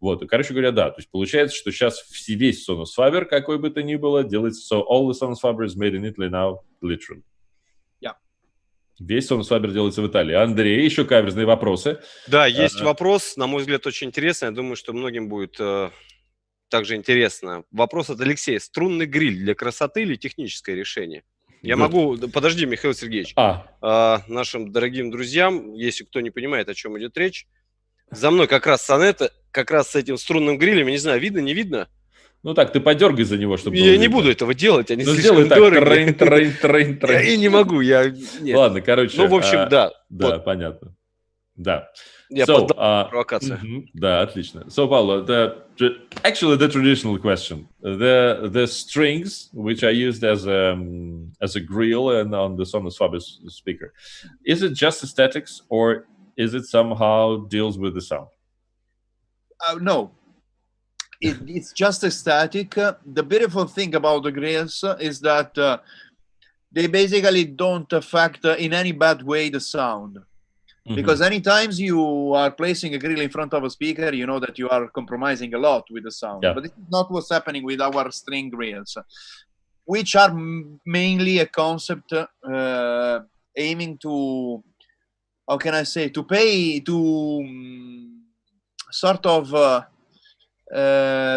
Вот, и, короче говоря, да, то есть получается, что сейчас весь Sonus Faber, какой бы то ни было, делается, so all the Sonus Faber is made in Italy now, literally. Yeah. Весь Sonus Faber делается в Италии. Андрей, еще каверзные вопросы. Да, есть вопрос, на мой взгляд, очень интересный. Я думаю, что многим будет также интересно. Вопрос от Алексея. Струнный гриль для красоты или техническое решение? Я могу... Подожди, Михаил Сергеевич. Нашим дорогим друзьям, если кто не понимает, о чем идет речь, за мной как раз сонета, как раз с этим струнным грилем, я не знаю, видно, не видно? Ну так, ты подергай за него, чтобы... Я не буду этого делать, они слишком дорогие. Я и не могу, Нет. Ладно, короче... Ну, в общем, да. Да, понятно. Да. Я поддал провокацию. Да, отлично. So, Paolo, actually the traditional question, the strings which are used as a grill and on the Sonus Faber speaker, is it just aesthetics or is it somehow deals with the sound? No, it's just aesthetic. The beautiful thing about the grills is that they basically don't affect in any bad way the sound. Because anytime you are placing a grill in front of a speaker, you know that you are compromising a lot with the sound. Yeah. But this is not what's happening with our string grills, which are mainly a concept aiming to, how can I say, to sort of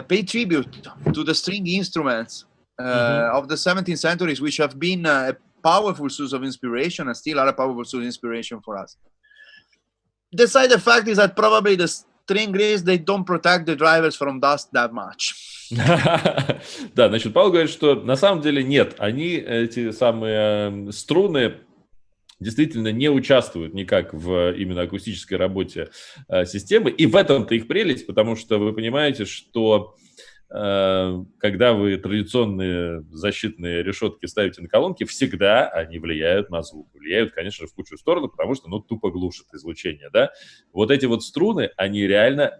pay tribute to the string instruments of the 17th centuries, which have been a powerful source of inspiration and still are a powerful source of inspiration for us. The side effect is that probably thing is they don't protect the drivers from dust that much. Да, значит, Паоло говорит, что на самом деле нет, они, эти самые струны, действительно не участвуют никак в именно акустической работе системы. И в этом-то их прелесть, потому что вы понимаете, что когда вы традиционные защитные решетки ставите на колонки, всегда они влияют на звук. Влияют, конечно же, в худшую сторону, потому что, тупо глушат излучение, да. Вот эти вот струны, они реально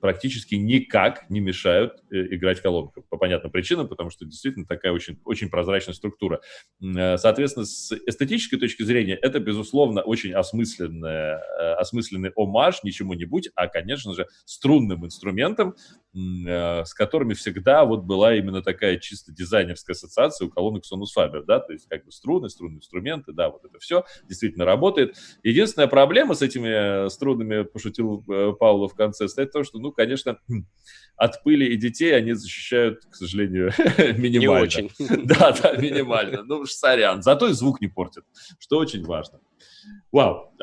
практически никак не мешают играть колонкам. По понятным причинам, потому что действительно такая очень, очень прозрачная структура. Соответственно, с эстетической точки зрения, это, безусловно, очень осмысленный омаж, не чему-нибудь, а, конечно же, струнным инструментам, с которыми всегда вот была именно такая чисто дизайнерская ассоциация у колонок Sonus Faber, да, то есть как бы струны, струнные инструменты, да, вот это все действительно работает. Единственная проблема с этими струнами, пошутил Паоло в конце, стоит в том, что, конечно, от пыли и детей они защищают, к сожалению, минимально. Не очень. Да, минимально. Сорян. Зато и звук не портит, что очень важно. Вау.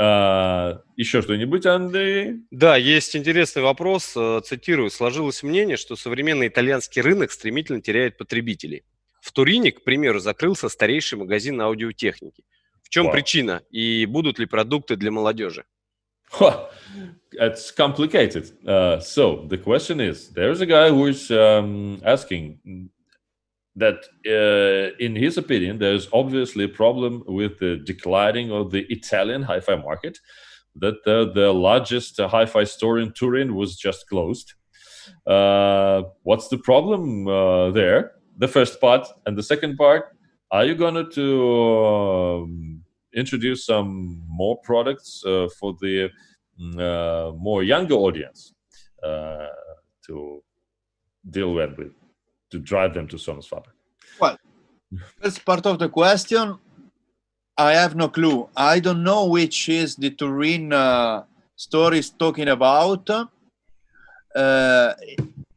Еще что-нибудь, Андрей? Да, есть интересный вопрос. Цитирую. Сложилось мнение, что современный итальянский рынок стремительно теряет потребителей. В Турине, к примеру, закрылся старейший магазин аудиотехники. В чем причина? И будут ли продукты для молодежи? It's complicated. So the question is, there's a guy who is asking that, in his opinion, there's obviously a problem with the declining of the Italian hi-fi market, that the largest hi-fi store in Turin was just closed. What's the problem there? The first part. And the second part, are you going to introduce some more products for the more younger audience to deal with, to drive them to Sonus Faber? Well, that's part of the question. I have no clue. I don't know which is the Turin store is talking about.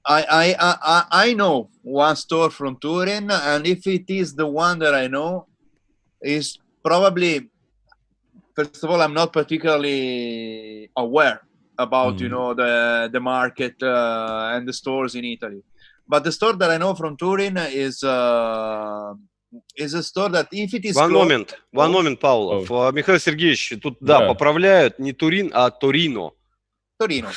I know one store from Turin, and if it is the one that I know, is probably, first of all, I'm not particularly aware about the market and the stores in Italy. But the store that I know from Turin is a store that if it is... One moment, Паоло. Михаил Сергеевич, тут, поправляют не Турин, а Торино. Торино.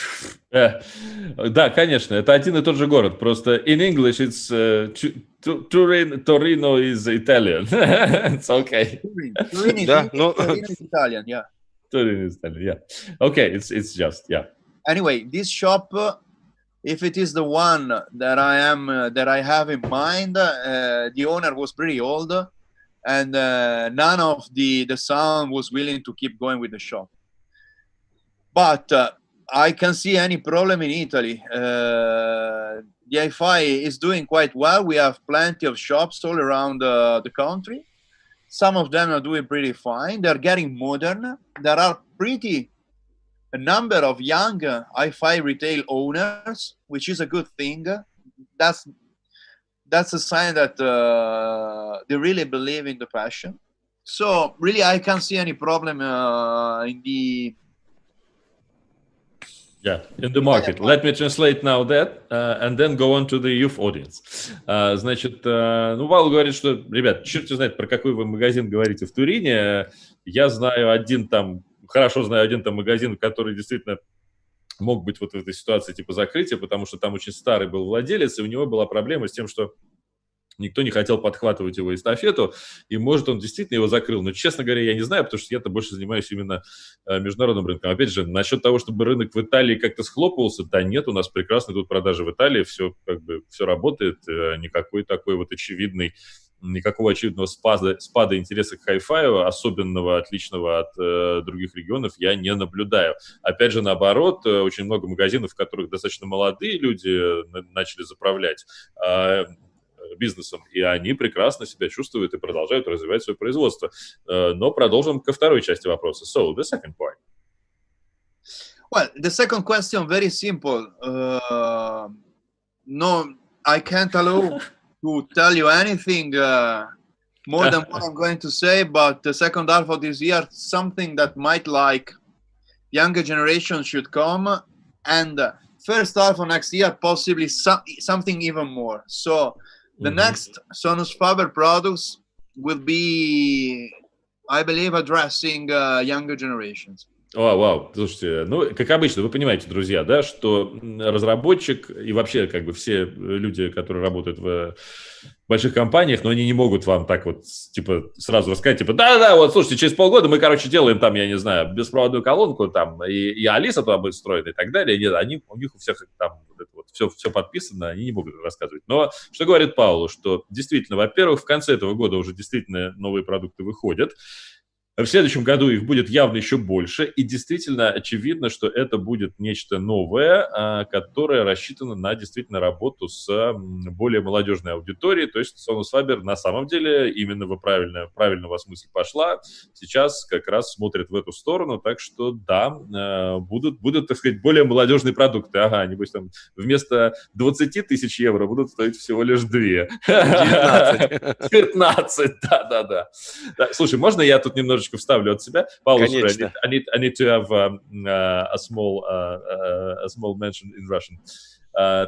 Да, конечно, это один и тот же город. Просто in English it's Torino is Italian. It's okay. Torino is Italian, yeah. Torino is Italian, yeah. Okay, it's just, yeah. Anyway, this shop, if it is the one that I have in mind, the owner was pretty old, and none of the sound was willing to keep going with the shop. But I can't see any problem in Italy. The hi-fi is doing quite well. We have plenty of shops all around the country. Some of them are doing pretty fine. They're getting modern. There are a number of young hi-fi retail owners, which is a good thing. That's a sign that they really believe in the passion. So really, I can't see any problem in the market. Let me translate now that, and then go on to the youth audience. Значит, Паоло говорит, что, ребят, черт знает, про какой вы магазин говорите в Турине. Я хорошо знаю один магазин, который действительно мог быть вот в этой ситуации типа закрытия, потому что там очень старый был владелец, и у него была проблема с тем, что никто не хотел подхватывать его эстафету, и, может, он действительно его закрыл. Но, честно говоря, я не знаю, потому что я-то больше занимаюсь именно международным рынком. Опять же, насчет того, чтобы рынок в Италии как-то схлопывался, да нет, у нас прекрасно идут продажи в Италии, все работает, никакого очевидного спада интереса к хай-фаю, особенного, отличного от других регионов, я не наблюдаю. Опять же, наоборот, очень много магазинов, в которых достаточно молодые люди начали заправлять бизнесом, и они прекрасно себя чувствуют и продолжают развивать свое производство. Но продолжим ко второй части вопроса. So, the second part. Well, the second question, very simple. No, I can't allow to tell you anything more than what I'm going to say, but the second half of this year, something that might like younger generation should come and first half of next year, possibly something even more. So the next Sonus Faber products will be, I believe, addressing younger generations. Вау, слушайте, ну, как обычно, вы понимаете, друзья, да, что разработчик и вообще как бы все люди, которые работают в больших компаниях, но они не могут вам так вот, типа, сразу рассказать, типа, да-да, вот, слушайте, через полгода мы, короче, делаем там, я не знаю, беспроводную колонку там, и Алиса туда будет строена и так далее. Нет, у них у всех там вот это вот все подписано, они не могут рассказывать. Но что говорит Паоло, что действительно, во-первых, в конце этого года уже действительно новые продукты выходят. В следующем году их будет явно еще больше, и действительно очевидно, что это будет нечто новое, которое рассчитано на действительно работу с более молодежной аудиторией. То есть Sonus Faber на самом деле именно в правильного смысла пошла. Сейчас как раз смотрит в эту сторону, так что да, будут, так сказать, более молодежные продукты. Ага, небось там вместо 20 тысяч евро будут стоить всего лишь 2. 19, да. Слушай, можно я тут немножечко вставлю от себя? Пауло, I need to have a small mention in Russian.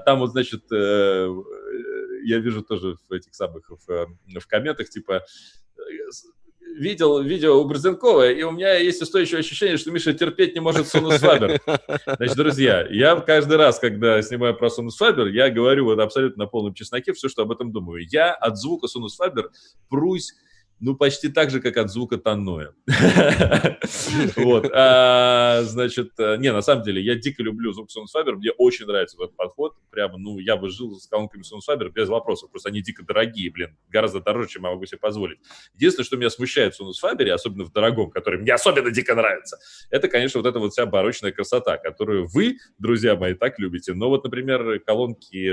Там вот, значит, я вижу тоже в этих самых, в комментах, типа, видел видео у Борзенкова, и у меня есть устойчивое ощущение, что Миша терпеть не может Sonus Faber. Значит, друзья, я каждый раз, когда снимаю про Sonus Faber, я говорю вот абсолютно на полном чесноке все, что об этом думаю. Я от звука Sonus Faber прусь, ну, почти так же, как от звука Танноя. Вот. Значит, не, на самом деле, я дико люблю звук Sonus Faber, мне очень нравится этот подход. Прямо, ну, я бы жил с колонками Sonus Faber без вопросов. Просто они дико дорогие, блин, гораздо дороже, чем я могу себе позволить. Единственное, что меня смущает в Sonus Faber, особенно в дорогом, который мне особенно дико нравится, это, конечно, вот эта вот вся барочная красота, которую вы, друзья мои, так любите. Но вот, например, колонки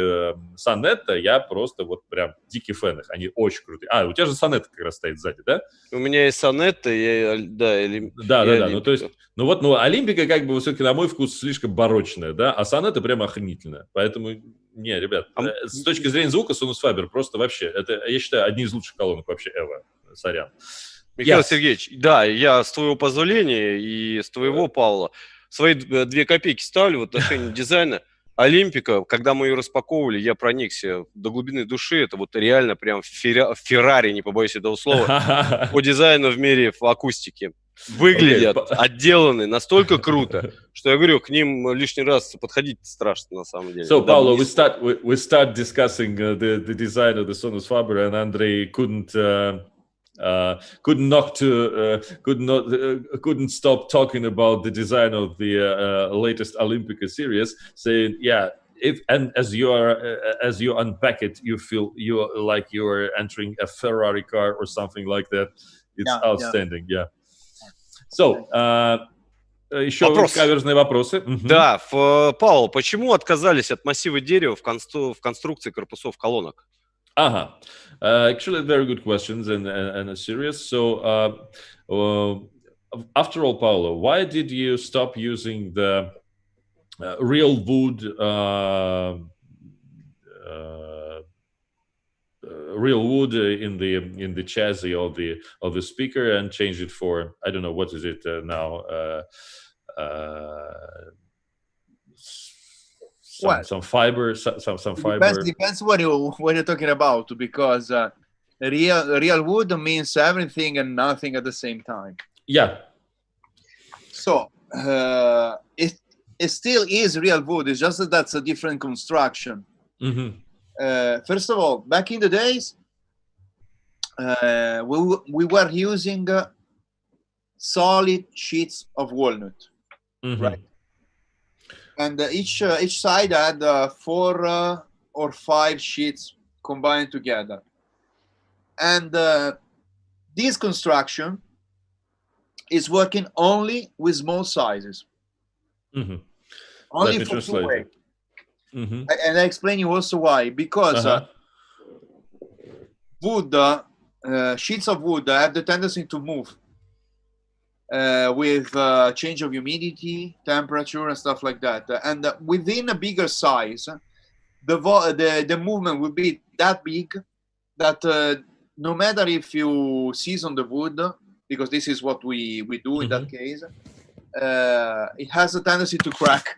Sonetta, я просто вот прям дикий фэн их. Они очень крутые. У тебя же Sonetta как раз стоит сзади, да? У меня есть Sonetta, да. Ну, то есть, Олимпика, как бы, все-таки, на мой вкус, слишком барочная, да, а Sonetta прямо охренительная. Поэтому, не, ребят, с точки зрения звука Sonus Faber просто вообще, это, я считаю, одни из лучших колонок вообще ever. Сорян. Михаил Сергеевич, да, я с твоего позволения и с твоего, Павла, свои 2 копейки ставлю в отношении дизайна. Олимпика, когда мы ее распаковывали, я проникся до глубины души. Это вот реально прям Феррари, не побоюсь этого слова, по дизайну в мире в акустике. Выглядят, отделаны настолько круто, что я говорю, к ним лишний раз подходить страшно на самом деле. So, Paolo, we start discussing the design of the Sonus Faber, and Andrei couldn't stop talking about the design of the latest Olympica series, saying, yeah, as you unpack it, you feel like you are entering a Ferrari car or something like that. It's outstanding, yeah. So, еще каверзные вопросы. Да, Пауло, почему отказались от массива дерева в конструкции корпусов колонок? Actually, very good questions and serious. So, after all, Paolo, why did you stop using the real wood in the chassis of the speaker and change it for, I don't know, what is it now? Some fiber, some fiber. Depends what you're talking about, because real wood means everything and nothing at the same time. Yeah. So it still is real wood. It's just that that's a different construction. First of all, back in the days, we were using solid sheets of walnut, right? And each side had 4 or 5 sheets combined together. And this construction is working only with small sizes. Only for 2 way. And I explain you also why. Because wood, sheets of wood have the tendency to move with change of humidity, temperature, and stuff like that. And within a bigger size, the movement will be that big that no matter if you season the wood, because this is what we do in that case, it has a tendency to crack.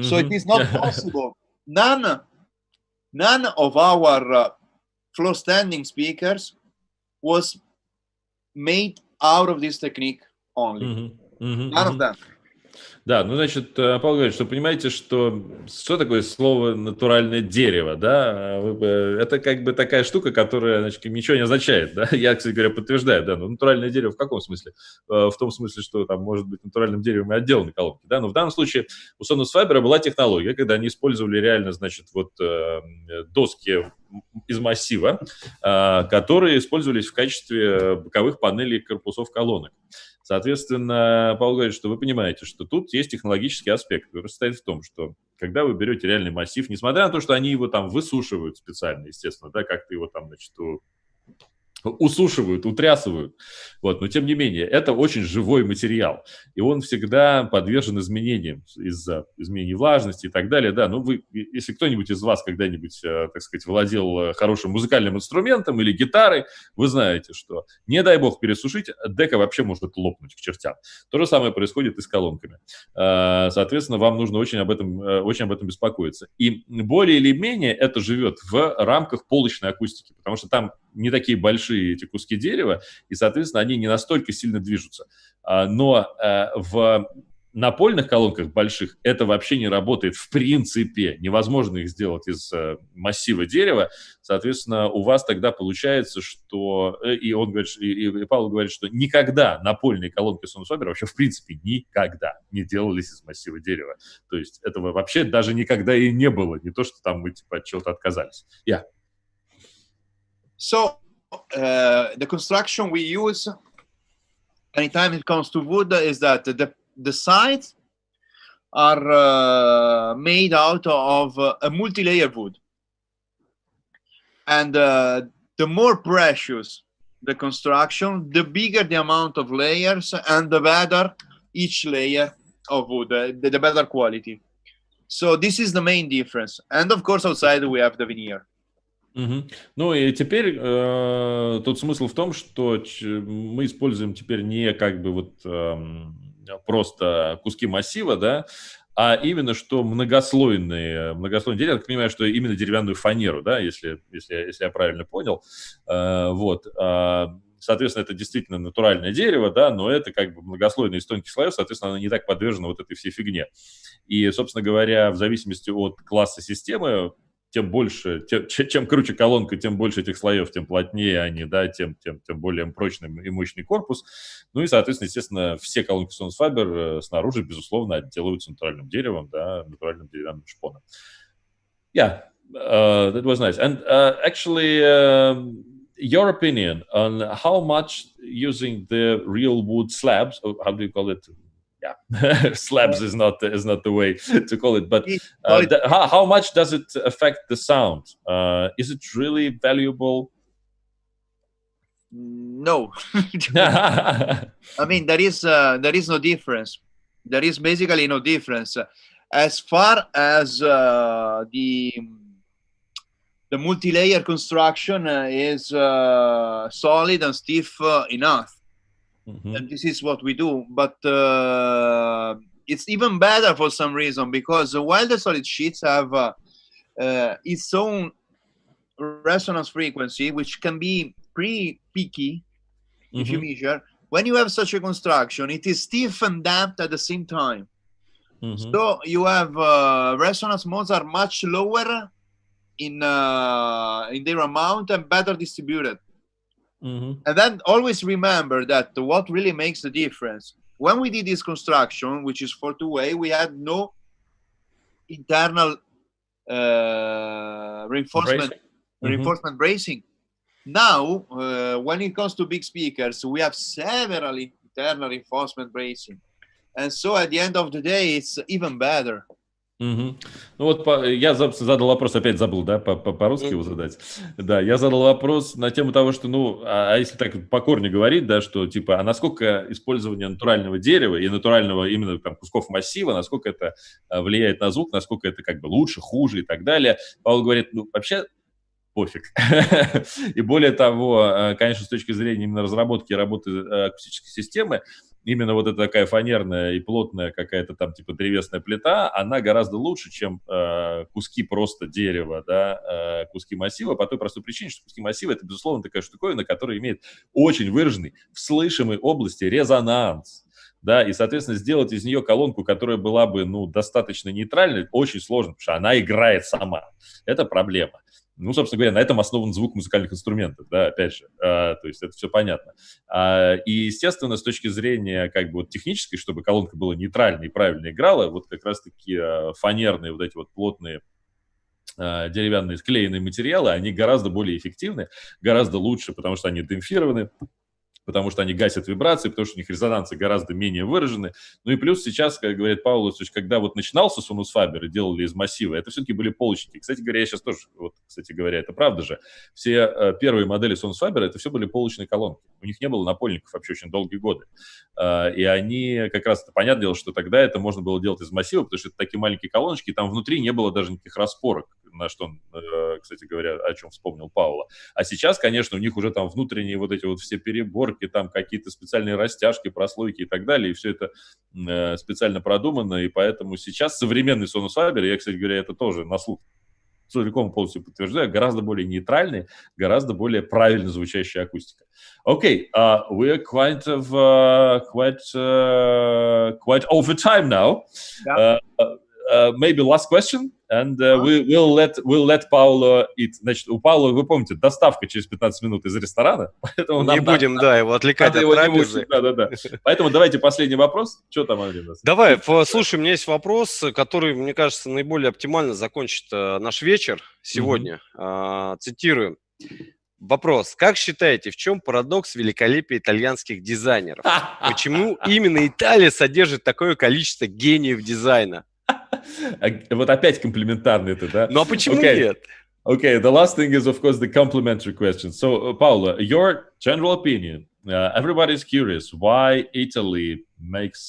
So it is not possible. None of our floor standing speakers was made out of this technique only. None of them. Да, ну, значит, Павел говорит, что понимаете, что такое слово «натуральное дерево», да? Это как бы такая штука, которая, значит, ничего не означает, да? Я, кстати говоря, подтверждаю, да, но натуральное дерево в каком смысле? В том смысле, что там может быть натуральным деревом и отделаны колонки, да? Но в данном случае у Sonus Faber была технология, когда они использовали реально, значит, вот доски из массива, которые использовались в качестве боковых панелей корпусов колонок. Соответственно, Павел говорит, что вы понимаете, что тут есть технологический аспект, который состоит в том, что когда вы берете реальный массив, несмотря на то, что они его там высушивают специально, естественно, да, как-то его там, значит, усушивают, утрясывают, вот, но тем не менее, это очень живой материал, и он всегда подвержен изменениям из-за изменений влажности и так далее, да, ну, вы, если кто-нибудь из вас когда-нибудь, так сказать, владел хорошим музыкальным инструментом или гитарой, вы знаете, что, не дай бог пересушить, дека вообще может лопнуть к чертям. То же самое происходит и с колонками. Соответственно, вам нужно очень об этом беспокоиться. И более или менее это живет в рамках полочной акустики, потому что там не такие большие эти куски дерева, и, соответственно, они не настолько сильно движутся. Но в напольных колонках больших это вообще не работает в принципе. Невозможно их сделать из массива дерева. Соответственно, у вас тогда получается, что... И он говорит, и Паоло говорит, что никогда напольные колонки Sonus Faber вообще в принципе никогда не делались из массива дерева. То есть этого вообще даже никогда и не было. Не то, что там мы типа от чего-то отказались. So the construction we use anytime it comes to wood is that the sides are made out of a multi-layer wood, and the more precious the construction, the bigger the amount of layers and the better each layer of wood, the better quality. So this is the main difference, and of course outside we have the veneer. Ну и теперь тут смысл в том, что мы используем теперь не как бы вот просто куски массива, да, а именно что многослойные дерево. Я так понимаю, что именно деревянную фанеру, да, если я правильно понял. Вот. Соответственно, это действительно натуральное дерево, да, но это как бы многослойное из тонких слоев, соответственно, оно не так подвержено вот этой всей фигне. И, собственно говоря, в зависимости от класса системы, тем больше, чем круче колонка, тем больше этих слоев, тем плотнее они, да, тем более прочный и мощный корпус. Ну и, соответственно, естественно, все колонки Sonus Faber снаружи, безусловно, отделываются натуральным деревом, да, натуральным деревянным шпоном. That was nice. And actually, your opinion on how much using the real wood slabs, or how do you call it? Slabs is not the way to call it, but how much does it affect the sound? Is it really valuable? No. I mean, there is no difference. There is basically no difference as far as the multi-layer construction is solid and stiff enough. And this is what we do, but it's even better for some reason, because while the solid sheets have its own resonance frequency, which can be pretty peaky if you measure, when you have such a construction, it is stiff and damped at the same time. So you have resonance modes are much lower in their amount and better distributed. And then always remember that what really makes the difference, when we did this construction, which is for two-way, we had no internal reinforcement bracing. Now, when it comes to big speakers, we have several internal reinforcement bracing. And so at the end of the day, it's even better. Ну вот я задал вопрос, опять забыл, да, по-русски его задать. Да, я задал вопрос на тему того, что, ну, а если так по корню говорить, да, что типа, а насколько использование натурального дерева и натурального именно там кусков массива, насколько это влияет на звук, насколько это как бы лучше, хуже и так далее. Паоло говорит, ну, вообще пофиг. И более того, конечно, с точки зрения именно разработки и работы акустической системы, именно вот эта такая фанерная и плотная какая-то там типа древесная плита, она гораздо лучше, чем куски просто дерева, да, куски массива, по той простой причине, что куски массива — это, безусловно, такая штуковина, которая имеет очень выраженный в слышимой области резонанс. Да, и, соответственно, сделать из нее колонку, которая была бы, ну, достаточно нейтральной, очень сложно, потому что она играет сама. Это проблема. Ну, собственно говоря, на этом основан звук музыкальных инструментов, да, опять же, то есть это все понятно. И, естественно, с точки зрения, как бы, вот технической, чтобы колонка была нейтральной и правильно играла, вот как раз-таки фанерные вот эти вот плотные деревянные склеенные материалы, они гораздо более эффективны, гораздо лучше, потому что они демпфированы, потому что они гасят вибрации, потому что у них резонансы гораздо менее выражены. Ну и плюс сейчас, как говорит Паоло, когда вот начинался Sonus Faber и делали из массива, это все-таки были полочники. Кстати говоря, я сейчас тоже, вот, кстати говоря, это правда же, все первые модели Sonus Faber, это все были полочные колонки. У них не было напольников вообще очень долгие годы. И они, как раз, понятное дело, что тогда это можно было делать из массива, потому что это такие маленькие колоночки, и там внутри не было даже никаких распорок, на что он, кстати говоря, о чем вспомнил Паоло. А сейчас, конечно, у них уже там внутренние вот эти вот все переборки, там какие-то специальные растяжки, прослойки и так далее, и все это специально продумано, и поэтому сейчас современный Sonus Faber, я, кстати говоря, это тоже на слух целиком полностью подтверждаю, гораздо более нейтральный, гораздо более правильно звучащая акустика. Okay, we are quite over time now. Yeah. Maybe last question, and we'll let Паоло eat. Значит, у Паоло, вы помните, доставка через 15 минут из ресторана, поэтому не будем, да, его отвлекать от трапезы. Да. Поэтому давайте последний вопрос. Что там, Андрей? Давай, слушай, у меня есть вопрос, который, мне кажется, наиболее оптимально закончит наш вечер сегодня. Цитирую. Вопрос. Как считаете, в чем парадокс великолепия итальянских дизайнеров? Почему именно Италия содержит такое количество гениев дизайна? Вот опять комплиментарный это, да? Ну а почему нет? Okay, the last thing is, of course, the complimentary question. So, Paolo, your general opinion. Everybody's curious why Italy makes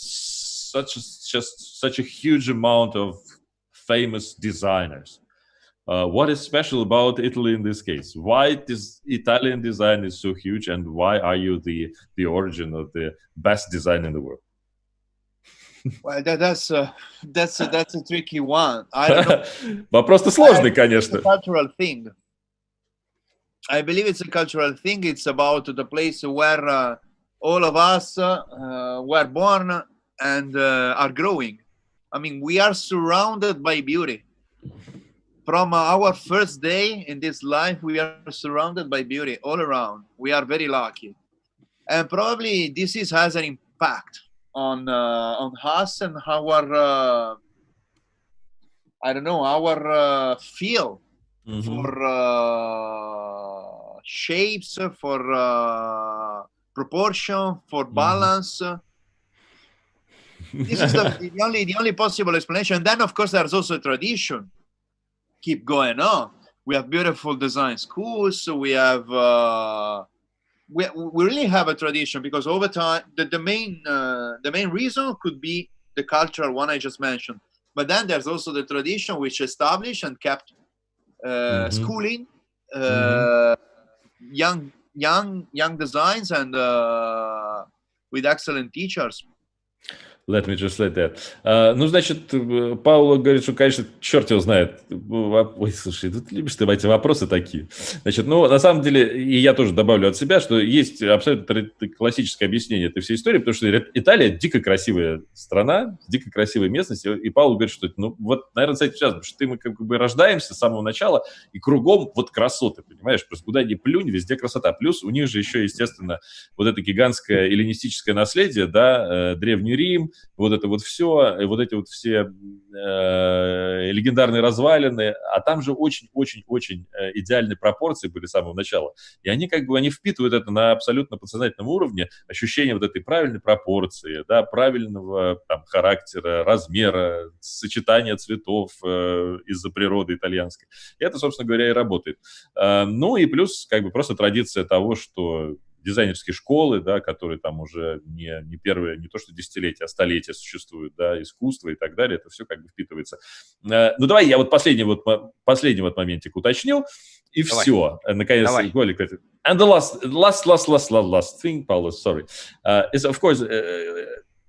such a huge amount of famous designers. What is special about Italy in this case? Why this Italian design is so huge, and why are you the origin of the best design in the world? Well, that's a tricky one. I don't know. Вопрос-то сложный, конечно. It's a cultural thing. I believe it's a cultural thing. It's about the place where all of us were born and are growing. I mean, we are surrounded by beauty. From our first day in this life, we are surrounded by beauty all around. We are very lucky. And probably this has an impact on us and our our feel for shapes, for proportion, for balance. This is the only possible explanation. And then, of course, there's also a tradition. Keep going on. We have beautiful design schools. We have. We really have a tradition because over time the main reason could be the cultural one I just mentioned, but then there's also the tradition which established and kept schooling young designs and with excellent teachers. Let me translate that. Ну, значит, Паоло говорит, что, конечно, черт его знает. Ой, слушай, тут любишь ты эти вопросы такие. Значит, ну, на самом деле, и я тоже добавлю от себя, что есть абсолютно классическое объяснение этой всей истории, потому что Италия дико красивая страна, дико красивая местность, и Паоло говорит, что, ну, вот, наверное, с этим связано, потому что мы как бы рождаемся с самого начала, и кругом вот красоты, понимаешь, просто куда ни плюнь, везде красота. Плюс у них же еще, естественно, вот это гигантское эллинистическое наследие, да, Древний Рим, вот это вот все, и вот эти вот все легендарные развалины, а там же очень-очень-очень идеальные пропорции были с самого начала. И они как бы, они впитывают это на абсолютно подсознательном уровне, ощущение вот этой правильной пропорции, да, правильного там характера, размера, сочетания цветов из-за природы итальянской. И это, собственно говоря, и работает. Ну и плюс как бы просто традиция того, что дизайнерские школы, да, которые там уже не первые, не то что десятилетия, а столетия существуют, да, искусство и так далее, это все как бы впитывается. Ну, давай я вот последний вот моментик уточню. И все. Наконец, Давай. Голик. And the last thing, Paolo, sorry, is of course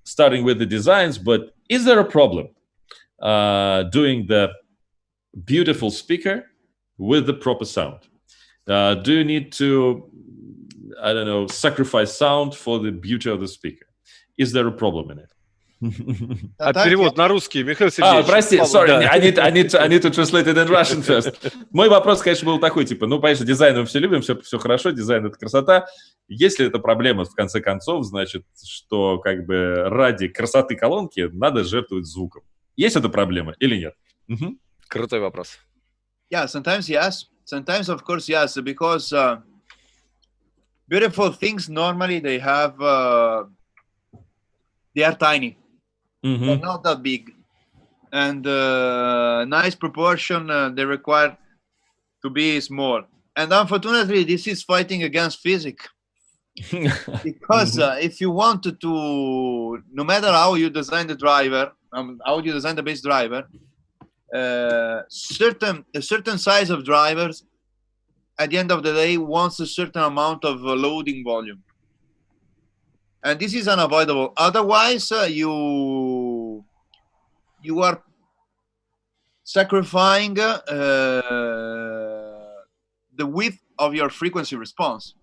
starting with the designs, but is there a problem doing the beautiful speaker with the proper sound? Do you need to, I don't know, sacrifice sound for the beauty of the speaker? Is there a problem in it? А перевод на русский, Михаил Сергеевич. Прости, sorry, I need to translate it in Russian first. Мой вопрос, конечно, был такой, типа, ну, конечно, дизайн мы все любим, все хорошо, дизайн — это красота. Если это проблема, в конце концов, значит, что как бы ради красоты колонки надо жертвовать звуком. Есть эта проблема или нет? Крутой вопрос. Yeah, sometimes yes. Sometimes, of course, yes, because beautiful things normally they have, they are tiny. They're not that big, and nice proportion they require to be small. And unfortunately, this is fighting against physics. Because if you want to, no matter how you design the driver, how you design the bass driver, a certain size of drivers at the end of the day wants a certain amount of loading volume. And this is unavoidable. Otherwise, you are sacrificing the width of your frequency response,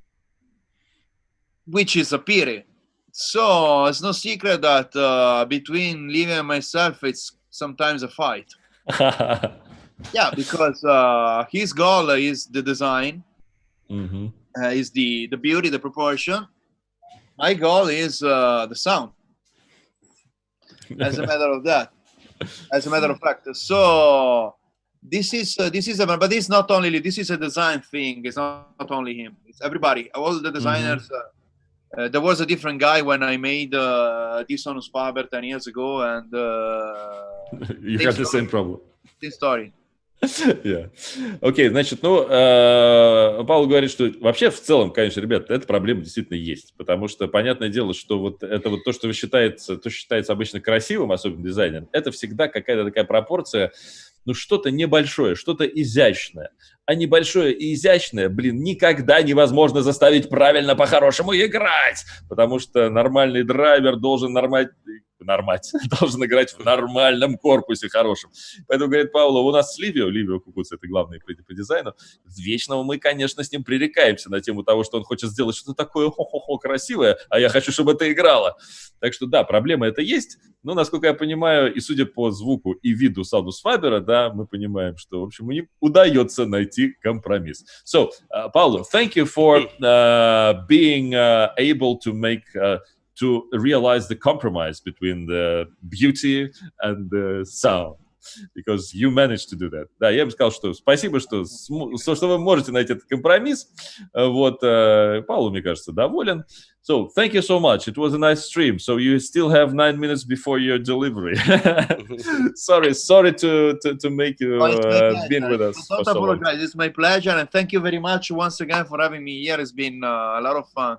which is a pity. So it's no secret that between Livia and myself, it's sometimes a fight. Yeah, because his goal is the design, is the beauty, the proportion. My goal is the sound. As a matter of fact. So this is but it's not only, this is a design thing. It's not only him. It's everybody. All the designers. There was a different guy when I made this Sonus Faber 10 years ago, and you had the same problem. This story. Yeah. Окей, значит, ну, Пауло говорит, что вообще в целом, конечно, ребят, эта проблема действительно есть, потому что понятное дело, что вот это вот то, что считается обычно красивым, особенно дизайнером, это всегда какая-то такая пропорция, ну, что-то небольшое, что-то изящное. А небольшое и изящное, никогда невозможно заставить правильно по-хорошему играть, потому что нормальный драйвер должен должен играть в нормальном корпусе хорошем. Поэтому, говорит Пауло, у нас с Ливио Кукуц, это главный по дизайну, вечного мы, конечно, с ним пререкаемся на тему того, что он хочет сделать что-то такое красивое, а я хочу, чтобы это играло. Так что, да, проблема это есть, но, насколько я понимаю, и судя по звуку и виду Sonus Faber, да, мы понимаем, что, в общем, им удается найти компромисс. So, Paolo, thank you for being able to make... to realize the compromise between the beauty and the sound, because you managed to do that. Да, я им сказал, что спасибо, что вы можете найти этот компромисс. Вот, Пауло, мне кажется, доволен. So, thank you so much. It was a nice stream. So, you still have 9 minutes before your delivery. sorry to make you been with us. Don't apologize. It's my pleasure, and thank you very much once again for having me here. It's been a lot of fun.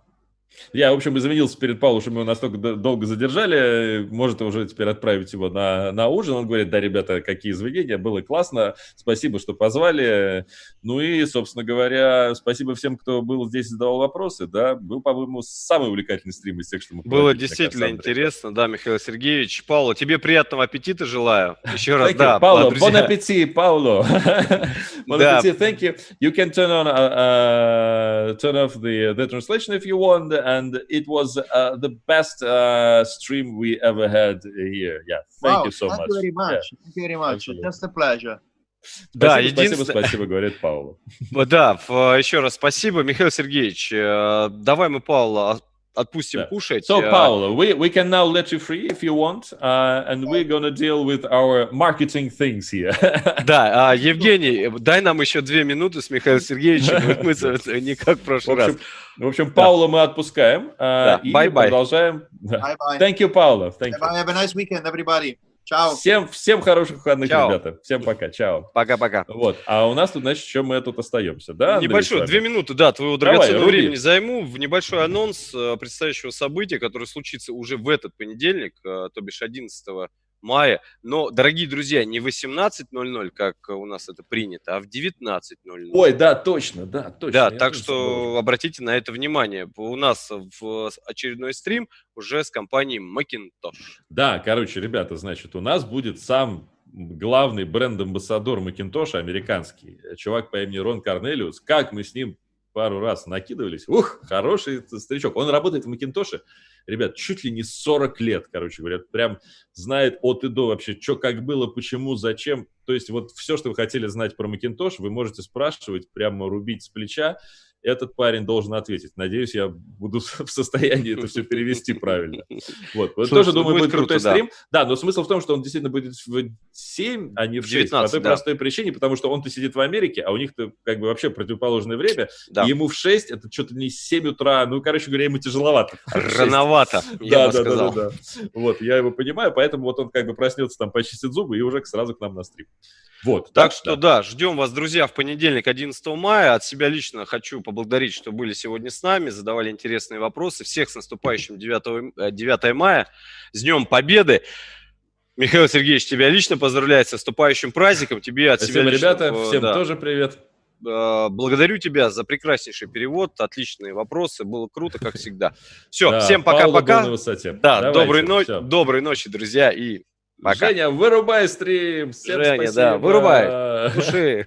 Я, в общем, извинился перед Паулом, что мы его настолько долго задержали. Может, уже теперь отправить его на ужин. Он говорит, да, ребята, какие извинения, было классно. Спасибо, что позвали. Ну и, собственно говоря, спасибо всем, кто был здесь и задавал вопросы. Да, был, по-моему, самый увлекательный стрим из тех, что мы проводили. Было действительно интересно, да, Михаил Сергеевич. Пауло, тебе приятного аппетита желаю. Еще раз, да, Пауло, друзья. bon appétit, Пауло. Bon appétit, thank you. You can turn off the translation if you want. And it was the best stream we ever had here. Yeah, thank you so much. Thank you very much. Yeah. Thank you very much. Absolutely. Just a pleasure. Да, спасибо, говорит Пауло. Да, еще раз спасибо, Михаил Сергеевич. Давай мы Паула отпустим кушать. So, Paolo, we can now let you free if you want, and we're gonna deal with our marketing things here. Да, Евгений, дай нам еще 2 минуты с Михаилом Сергеевичем, мы не как в прошлый раз. В общем, Паула мы отпускаем и продолжаем. Bye-bye. Thank you, Paolo. Thank you. Bye. Have a nice weekend, everybody. Чао. Всем хороших выходных, Чао. ребята. Всем пока. Чао. Пока-пока. Вот. А у нас тут, значит, еще мы тут остаемся, да, Андрей, небольшой, 2 минуты, да, твоего драгоценного времени займу в небольшой анонс предстоящего события, которое случится уже в этот понедельник, то бишь 11 мая. Но, дорогие друзья, не в 18:00, как у нас это принято, а в 19:00. Ой, да, точно, да, точно. Да, Я так тоже что забыл. обратите на это внимание. У нас в очередной стрим уже с компанией Macintosh. Да, короче, ребята, значит, у нас будет сам главный бренд-амбассадор Macintosh, американский, чувак по имени Рон Корнелиус. Как мы с ним пару раз накидывались. Ух, хороший старичок. Он работает в Macintosh, ребят, чуть ли не 40 лет, короче говоря. Прям знает от и до вообще, что как было, почему, зачем. То есть вот все, что вы хотели знать про Macintosh, вы можете спрашивать, прямо рубить с плеча. Этот парень должен ответить. Надеюсь, я буду в состоянии это все перевести правильно. Вот. Тоже, думаю, будет крутой стрим. Да, но смысл в том, что он действительно будет в 7, а не в 6. 19, по той простой причине, потому что он-то сидит в Америке, а у них-то как бы вообще противоположное время. Да. И ему в 6, это что-то не 7 утра. Ну, короче говоря, ему тяжеловато. Рановато, я бы сказал. Да. Вот, я его понимаю, поэтому вот он как бы проснется, там, почистит зубы и уже сразу к нам на стрим. Вот, так что да, ждем вас, друзья, в понедельник, 11 мая. От себя лично хочу поблагодарить, что были сегодня с нами, задавали интересные вопросы. Всех с наступающим 9 мая, с Днем Победы. Михаил Сергеевич, тебя лично поздравляю с наступающим праздником. Тебе от Спасибо, себя лично, ребята, всем тоже привет. Благодарю тебя за прекраснейший перевод, отличные вопросы, было круто, как всегда. Все, Да, всем пока-пока. Да, доброй ночи, друзья, и пока. Женя, вырубай стрим. Всем Женя, спасибо. да, вырубай. Души.